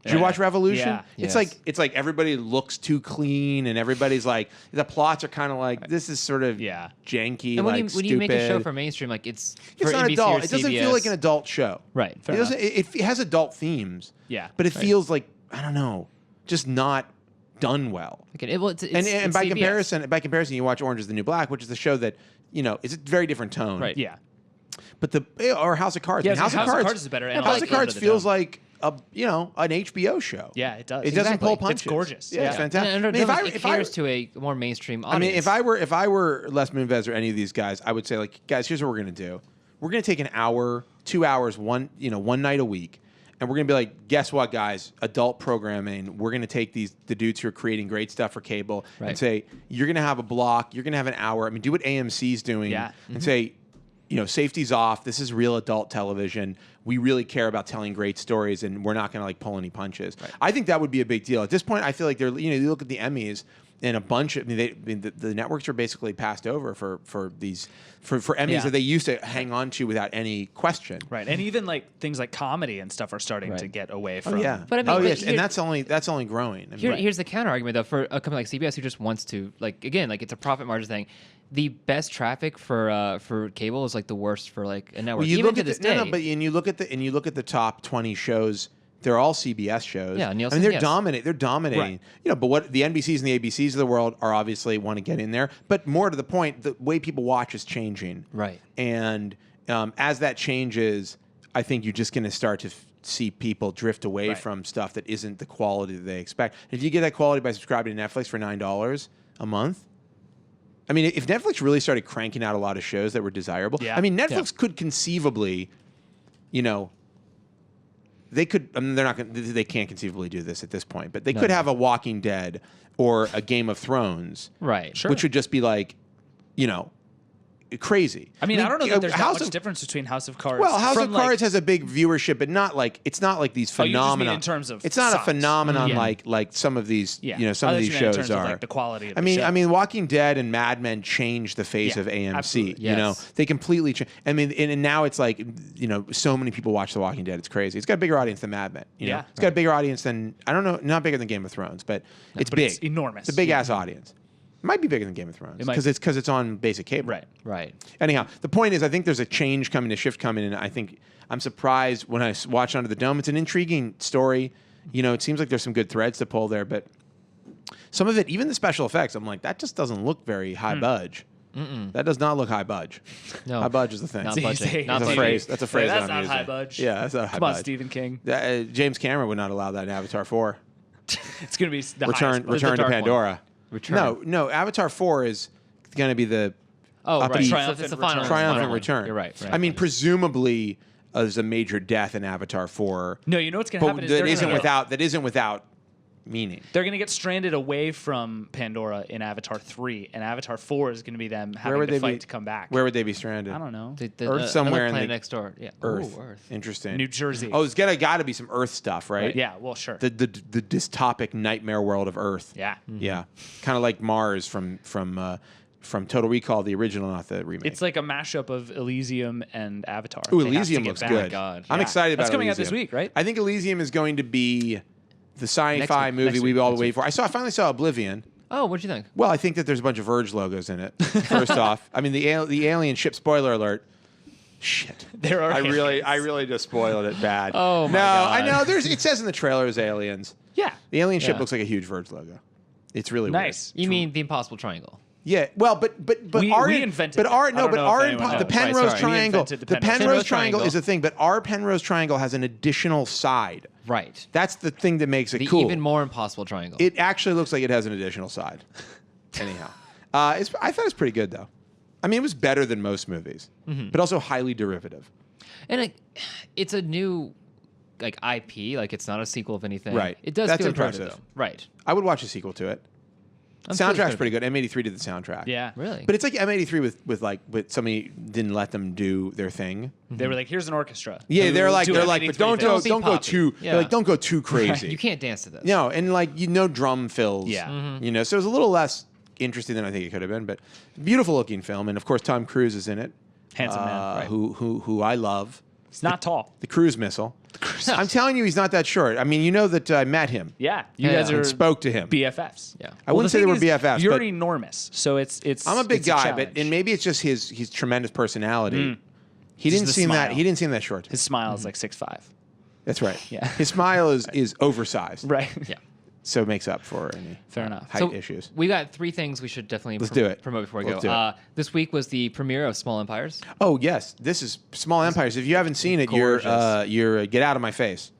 Did you Yeah. watch Revolution? Yeah. It's Yes. like everybody looks too clean, and everybody's like the plots are kind of like this is sort of Yeah. janky. And when, like, when you make a show stupid. for mainstream, like it's It's for not NBC adult. or It doesn't feel CBS. like an adult show. Right. It doesn't. It has adult themes. Yeah. But it feels like I don't know, just not done well. Okay, well, it's And it's by CBS. comparison, you watch Orange Is the New Black, which is the show that it's a very different tone. Right. Yeah. But or House of Cards. Yeah, I mean, House of Cards is better, and I House like of Under Cards the feels Dome. like an HBO show. Yeah, it does. It doesn't Exactly. pull punches. It's gorgeous. Yeah, it's Yeah. fantastic. And I mean, it caters to a more mainstream audience. I mean, if I were Les Moonves or any of these guys, I would say, like, guys, here's what we're gonna do. We're gonna take an hour, 2 hours, one night a week, and we're gonna be like, guess what, guys? Adult programming. We're gonna take the dudes who are creating great stuff for cable and say, you're gonna have a block, you're gonna have an hour. I mean, do what AMC's doing, and say, safety's off. This is real adult television. We really care about telling great stories, and we're not going to like pull any punches. Right. I think that would be a big deal. At this point, I feel like they're, you look at the Emmys and a bunch of, the networks are basically passed over for Emmys that they used to hang on to without any question. Right, and even like things like comedy and stuff are starting to get away from. Oh yeah, but I mean, yes, and that's only growing. I mean, here's the counter argument though for a company like CBS who just wants to it's a profit margin thing. The best traffic for cable is like the worst for like a network. Well, you even look to at this the, day. no, but you look at the top 20 shows. They're all CBS shows. Yeah, Nielsen, I mean, yes. they're dominating. Right. But what the NBCs and the ABCs of the world are obviously want to get in there. But more to the point, the way people watch is changing. Right. And as that changes, I think you're just going to start to see people drift away from stuff that isn't the quality that they expect. If you get that quality by subscribing to Netflix for $9 a month. I mean, if Netflix really started cranking out a lot of shows that were desirable, I mean, Netflix could conceivably, they could. I mean, they can't conceivably do this at this point, but they could have a Walking Dead or a Game of Thrones, right? Sure. Which would just be like, crazy. I mean, I don't know that there's that much difference between House of Cards. Well, House of Cards has a big viewership, but not like it's not like these phenomena. In terms of it's not size. a phenomenon like some of these some of these shows in terms are. Of, like, the quality of I the mean, show. I mean, Walking Dead and Mad Men changed the face of AMC. Absolutely. Yes. They completely changed. I mean, and now it's like so many people watch The Walking Dead. It's crazy. It's got a bigger audience than Mad Men. It's got a bigger audience than I don't know, not bigger than Game of Thrones, but it's big. It's enormous. It's a big ass audience. It might be bigger than Game of Thrones because it's on basic cable. Right. Anyhow, the point is, I think there's a change coming, a shift coming, and I think I'm surprised when I watch Under the Dome. It's an intriguing story. It seems like there's some good threads to pull there, but some of it, even the special effects, I'm like, that just doesn't look very high budge. That does not look high budge. No. High budge is the thing. Not budging. That's a phrase. That's a phrase. That's that I'm not using. high budge. Yeah, that's not high Come on, budge. Stephen King. James Cameron would not allow that in Avatar 4. It's going to be the Return highest. to dark Pandora. one. Return. No. Avatar 4 is going to be the Right. Triumphant It's the final triumphant one. return. You're right. I mean, presumably, there's a major death in Avatar 4. No, you know what's going to happen is that isn't without meaning. they're going to get stranded away from Pandora in Avatar 3, and Avatar 4 is going to be them having to fight to come back. Where would they be stranded? I don't know. Earth somewhere in planet the next door. Yeah. Earth. Ooh, Earth. Interesting. New Jersey. Oh, there's got to be some Earth stuff, right? Yeah, well, sure. The dystopic nightmare world of Earth. Yeah. Yeah. Kind of like Mars from Total Recall, the original, not the remake. It's like a mashup of Elysium and Avatar. Ooh, They have to Elysium get looks back. good. God. I'm Yeah. excited about That's coming out Elysium. this week, right? I think Elysium is going to be the sci-fi movie we've all waited for. I finally saw Oblivion. Oh, what'd you think? Well, I think that there's a bunch of Verge logos in it. First off, I mean the alien ship. Spoiler alert. Shit. There are I really just spoiled it bad. Oh, my no, God. I know. It says in the trailers aliens. Yeah. The alien ship Yeah. looks like a huge Verge logo. It's really Nice. You mean the Impossible Triangle? Yeah, well, but We our invented but it. our I no, don't but know if our anyone knows. the Penrose Right, sorry. We Triangle, invented the the Penrose Penrose Triangle. Triangle is a thing, but our Penrose Triangle has an additional side. Right. That's the thing that makes it The cool. even more Impossible Triangle. It actually looks like it has an additional side. Anyhow, I thought it was pretty good though. I mean, it was better than most movies, but also highly derivative. And it's a new IP. Like it's not a sequel of anything. Right. It does That's feel derivative, impressive. though. Right. I would watch a sequel to it. I'm sure it's Soundtrack's gonna pretty good. M83 did the soundtrack. Yeah. Really? But it's like M83 with somebody didn't let them do their thing. They were like, "Here's an orchestra." Yeah, they're like, Do but M83 don't things. be go poppy. too. Yeah. They're like, don't go too crazy. You can't dance to this. No, and like drum fills. Yeah. Mm-hmm. So it was a little less interesting than I think it could have been, but beautiful looking film, and of course Tom Cruise is in it. Handsome man, right. Who I love. It's not tall. The cruise missile. I'm telling you, he's not that short. I mean, that I met him Yeah, you Yeah. guys are and spoke to him. BFFs. Yeah. I wouldn't say they were BFFs, You're but enormous, so it's. I'm a big it's guy, challenge. and maybe it's just his tremendous personality. He Just didn't the seem that. smile. He didn't seem that short. his smile is like 6'5". That's right. Yeah. His smile is oversized. Right. Yeah. so it makes up for any Fair enough. height issues. We got 3 things we should definitely do it. promote before we Let's go. do it. This week was the premiere of Small Empires. Oh yes, this is Small Empires. If you haven't seen it, you're get out of my face.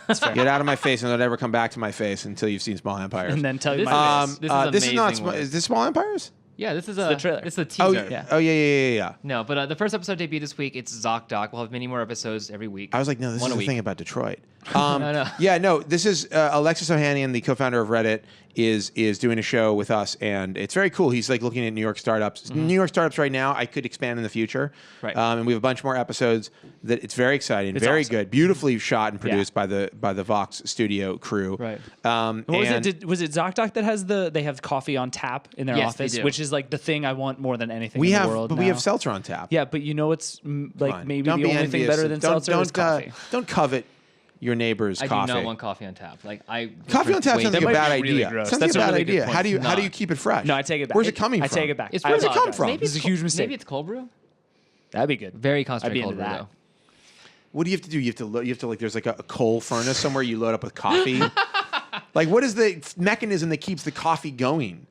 Get out of my face and don't ever come back to my face until you've seen Small Empires. And then tell you This my is- face. this This is not. amazing work. Is this Small Empires? Yeah, this is the trailer. This is a Oh teaser. yeah. Oh yeah. No, but the first episode debuted this week. It's ZocDoc. We'll have many more episodes every week. I was like, no, this One is a the week. thing about Detroit. No. Yeah, no, this is Alexis Ohanian, the co-founder of Reddit, is doing a show with us, and it's very cool. He's like looking at New York startups. New York startups right now, I could expand in the future. Right. And we have a bunch more episodes. That it's very exciting, It's very awesome. good, beautifully shot and produced by the Vox Studio crew. Right. What was it? Was it ZocDoc that has they have coffee on tap in their Yes, they office, do. which is like the thing I want more than anything we in have, the world but now. we have seltzer on tap. Yeah, but you know what's like Fine. maybe Don't the be only thing envious. better than Don't- seltzer is coffee. Don't covet your neighbor's I coffee. do not want coffee on tap. Like Coffee on tap sounds like that a might bad be really idea. gross. Sounds That's like a a bad really good idea. point. How do you Not. keep it fresh? No, I take it back. Where's it coming I from? take it back. It's I Where's it probably come from? Maybe This is a huge mistake. Maybe it's cold brew. That'd be good. Very I'd be concentrated cold into brew that. though. What do you have to do? You have to like. There's like a coal furnace somewhere. You load up with coffee. Like, what is the mechanism that keeps the coffee going?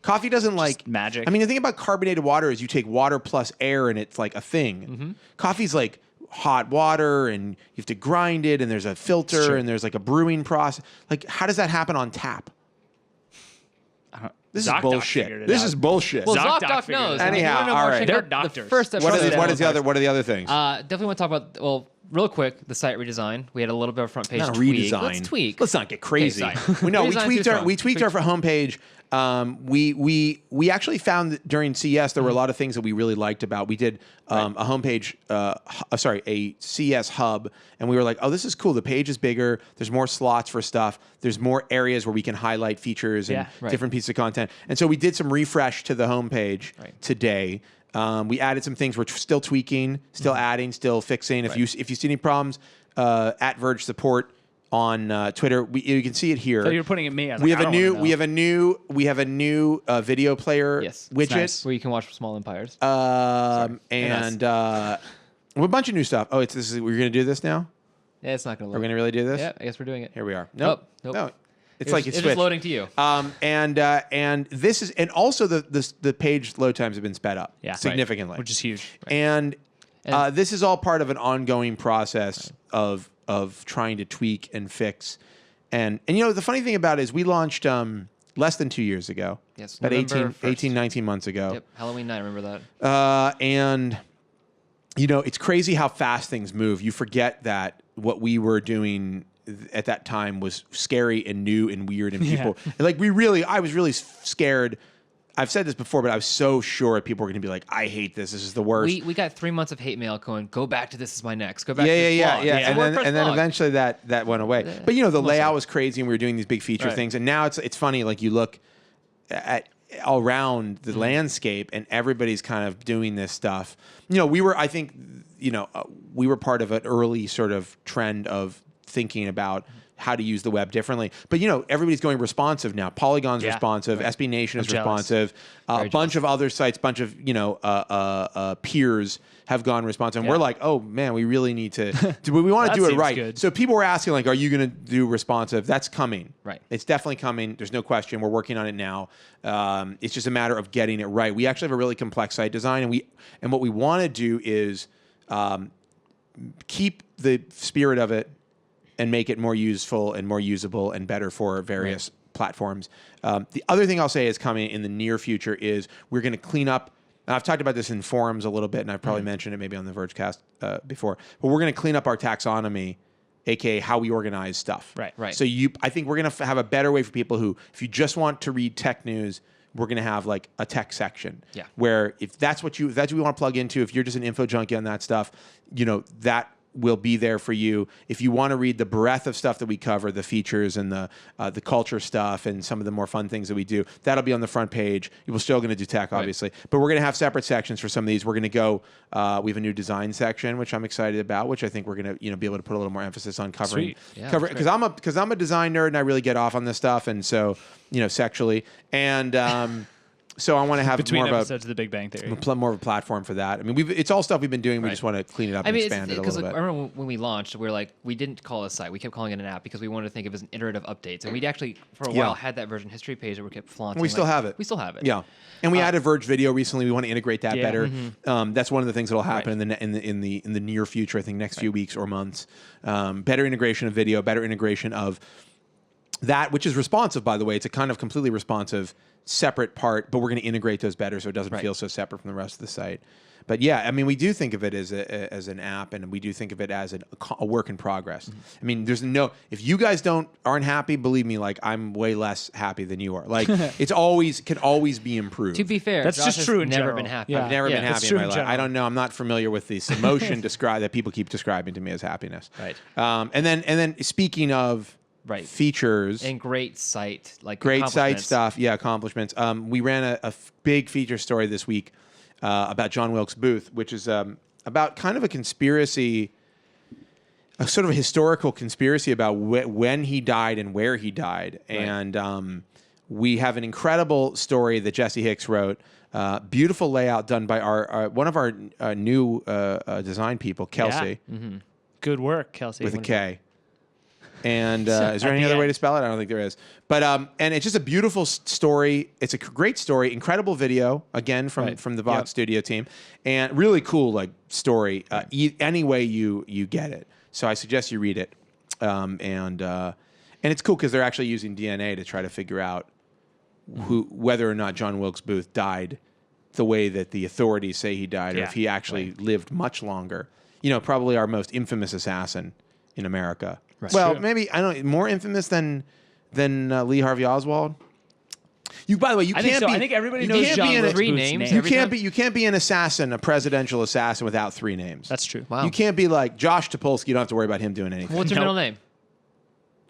Coffee doesn't like magic. I mean, the thing about carbonated water is you take water plus air, and it's like a thing. Mm-hmm. Coffee's like hot water, and you have to grind it, and there's a filter, true. and there's like a brewing process. Like, how does that happen on tap? This is ZocDoc bullshit. figured it This out. is bullshit. Well, ZocDoc ZocDoc figured it knows. out. I mean, if you Anyhow, wanna know more, all right. check They're out the doctors. first episode. what of is the other things? Definitely want to talk about. Well, real quick, the site redesign. We had a little bit of front page Not a tweak. redesign. Let's tweak. Let's not get crazy. Okay, sorry. we Redesign's tweaked too our strong. tweaked our homepage. We actually found that during CES there were a lot of things that we really liked about. We did a homepage, a CES hub, and we were like, oh, this is cool. The page is bigger. There's more slots for stuff. There's more areas where we can highlight features and Yeah, right. different pieces of content. And so we did some refresh to the homepage today. We added some things. We're still tweaking, still adding, still fixing. If you see any problems, at Verge support on Twitter, you can see it here. So you're putting it me. I was We like, have I a don't new wanna know. video player Yes, widget. nice. where you can watch Small Empires. And a bunch of new stuff. Oh, we're gonna do this now. Yeah, it's not going to We're load. gonna really do this. Yeah, I guess we're doing it. Here we are. Nope. Nope. No. It's It like was- it's it's just switched. loading to you. And this is also the page load times have been sped up significantly, Which is huge. And And- this is all part of an ongoing process of trying to tweak and fix. And the funny thing about it is we launched less than 2 years ago. Yes, About November 18, 19 months ago. Yep, Halloween night. Remember that? And it's crazy how fast things move. You forget that what we were doing at that time was scary and new and weird, and people I was really scared. I've said this before, but I was so sure people were going to be like, "I hate this. This is the worst." We got 3 months of hate mail going. Go back to this is my next. Go back. to Yeah. this blog. It's a And WordPress then blog. eventually that went away. But the layout was crazy, and we were doing these big feature things. And now it's funny. Like you look at all around the landscape, and everybody's kind of doing this stuff. We were part of an early sort of trend of thinking about how to use the web differently. But everybody's going responsive now. Polygon's responsive. SB Nation is jealous. responsive. A bunch of other sites, bunch of peers have gone responsive. And we're like, oh man, we really need to. We want to do it seems right. good. So people were asking like, are you going to do responsive? That's coming. Right. It's definitely coming. There's no question. We're working on it now. It's just a matter of getting it right. We actually have a really complex site design, and what we want to do is keep the spirit of it and make it more useful and more usable and better for various platforms. The other thing I'll say is coming in the near future is we're going to clean up. And I've talked about this in forums a little bit, and I've probably mentioned it maybe on the Vergecast before. But we're going to clean up our taxonomy, aka how we organize stuff. Right. So I think we're going to have a better way for people who, if you just want to read tech news, we're going to have like a tech section. Yeah. Where if that's what you want to plug into, if you're just an info junkie on that stuff, that will be there for you. If you want to read the breadth of stuff that we cover, the features and the culture stuff and some of the more fun things that we do, that'll be on the front page. We're still going to do tech, obviously, but we're going to have separate sections for some of these. We're going to go. We have a new design section, which I'm excited about, which I think we're going to be able to put a little more emphasis on covering. Sweet. Yeah, Because I'm a design nerd and I really get off on this stuff, and so sexually and. So I want to have Between more of episodes of The Big Bang Theory. more of a platform for that. I mean, it's all stuff we've been doing. We just want to clean it up and expand it a little bit. I remember when we launched, we were like, we didn't call it a site. We kept calling it an app because we wanted to think of it as an iterative updates. And we'd actually, for a while, had that version history page that we kept flaunting. We still have it. We still have it. Yeah. And we added Verge Video recently. We want to integrate that better. That's one of the things that will happen in the near future. I think next few weeks or months. Better integration of video. Better integration of that, which is responsive, by the way. It's a kind of completely responsive, separate part, but we're going to integrate those better so it doesn't feel so separate from the rest of the site. But yeah, I mean, we do think of it as an app, and we do think of it as a work in progress. I mean, if you guys aren't happy, believe me, like I'm way less happy than you are. Like can always be improved. To be fair, that's Josh just true. Has in never general. been happy. Yeah. I've never been happy in my life. general. I don't know. I'm not familiar with this emotion that people keep describing to me as happiness. Right. And then speaking of features and great site, like great site stuff, accomplishments. We ran a big feature story this week about John Wilkes Booth, which is about kind of a conspiracy, a sort of a historical conspiracy about when he died and where he died. Right. And we have an incredible story that Jesse Hicks wrote. Beautiful layout done by one of our new design people, Kelsey. Yeah. Mm-hmm. Good work, Kelsey. With a K. And is there any other way to spell it? I don't think there is. But and it's just a beautiful story. It's a great story. Incredible video, again, from the Vox Studio team. And really cool story, any way you get it. So I suggest you read it. And it's cool because they're actually using DNA to try to figure out whether or not John Wilkes Booth died the way that the authorities say he died, or if he actually lived much longer. You know, probably our most infamous assassin in America. Right. Well, maybe more infamous than Lee Harvey Oswald. By the way, I think everybody knows John Wilkes Booth's name. You can't be an assassin, a presidential assassin, without 3 names. That's true. Wow. You can't be like Josh Topolsky. You don't have to worry about him doing anything. What's your middle name?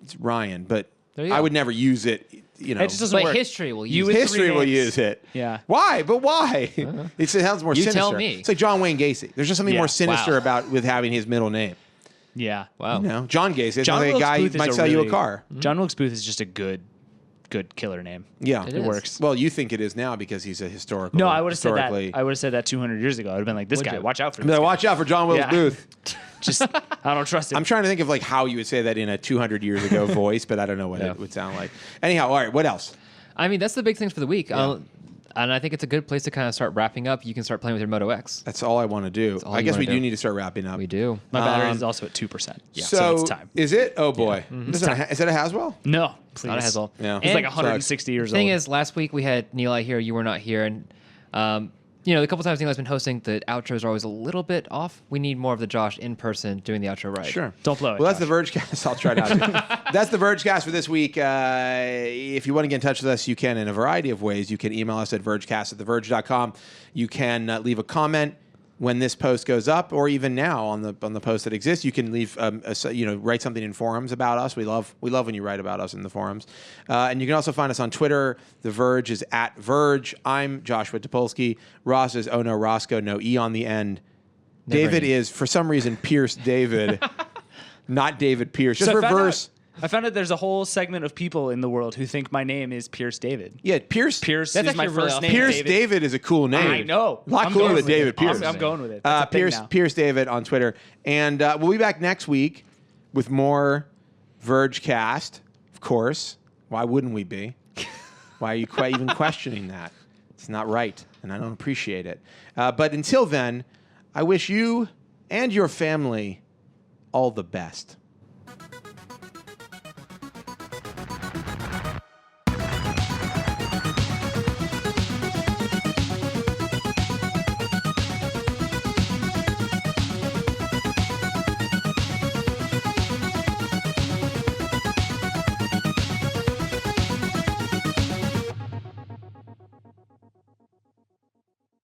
It's Ryan, but I would never use it. You know, it just doesn't work. History will use it. History will use it. Yeah. Why? But why? It sounds more sinister. Tell me. It's like John Wayne Gacy. There's just something more sinister with having his middle name. Yeah. Wow. You know, John Gacy. It's like a guy who might sell you a car. John Wilkes Booth is just a good killer name. Yeah, it works. Well, you think it is now because he's a historical. No, I would have said that. I would have said that 200 years ago. I would have been like, this guy. Watch out for this. Watch out for John Wilkes Booth. Just, I don't trust him. I'm trying to think of how you would say that in a 200 years ago voice, but I don't know what it would sound like. Anyhow, all right. What else? I mean, that's the big things for the week. Yeah. And I think it's a good place to kind of start wrapping up. You can start playing with your Moto X. That's all I want to do. I guess we do need to start wrapping up. We do. My battery is also at 2%. Yeah, so it's time. Is it? Oh, boy. Yeah. Is it a Haswell? No. It's not a Haswell. Yeah. It's like 160 years old. The thing is, last week we had Neeli here. You were not here. And, a couple times Neeli's been hosting, the outros are always a little bit off. We need more of the Josh in person doing the outro right. Sure. Don't blow it. Well, that's the Vergecast. I'll try not to. That's the Vergecast for this week. If you want to get in touch with us, you can in a variety of ways. You can email us at vergecast@theverge.com. You can leave a comment when this post goes up, or even now on the post that exists. You can leave write something in forums about us. We love when you write about us in the forums. And you can also find us on Twitter. The Verge is @Verge. I'm Joshua Topolsky. Ross is no Roscoe, no E on the end. David is for some reason Pierce David, not David Pierce. Just reverse. I found out there's a whole segment of people in the world who think my name is Pierce David. Yeah, Pierce. Pierce is my first name. Pierce David is a cool name. I know. A lot cooler than David Pierce. I'm going with it. Pierce David on Twitter. And we'll be back next week with more Vergecast, of course. Why wouldn't we be? Why are you even questioning that? It's not right, and I don't appreciate it. But until then, I wish you and your family all the best.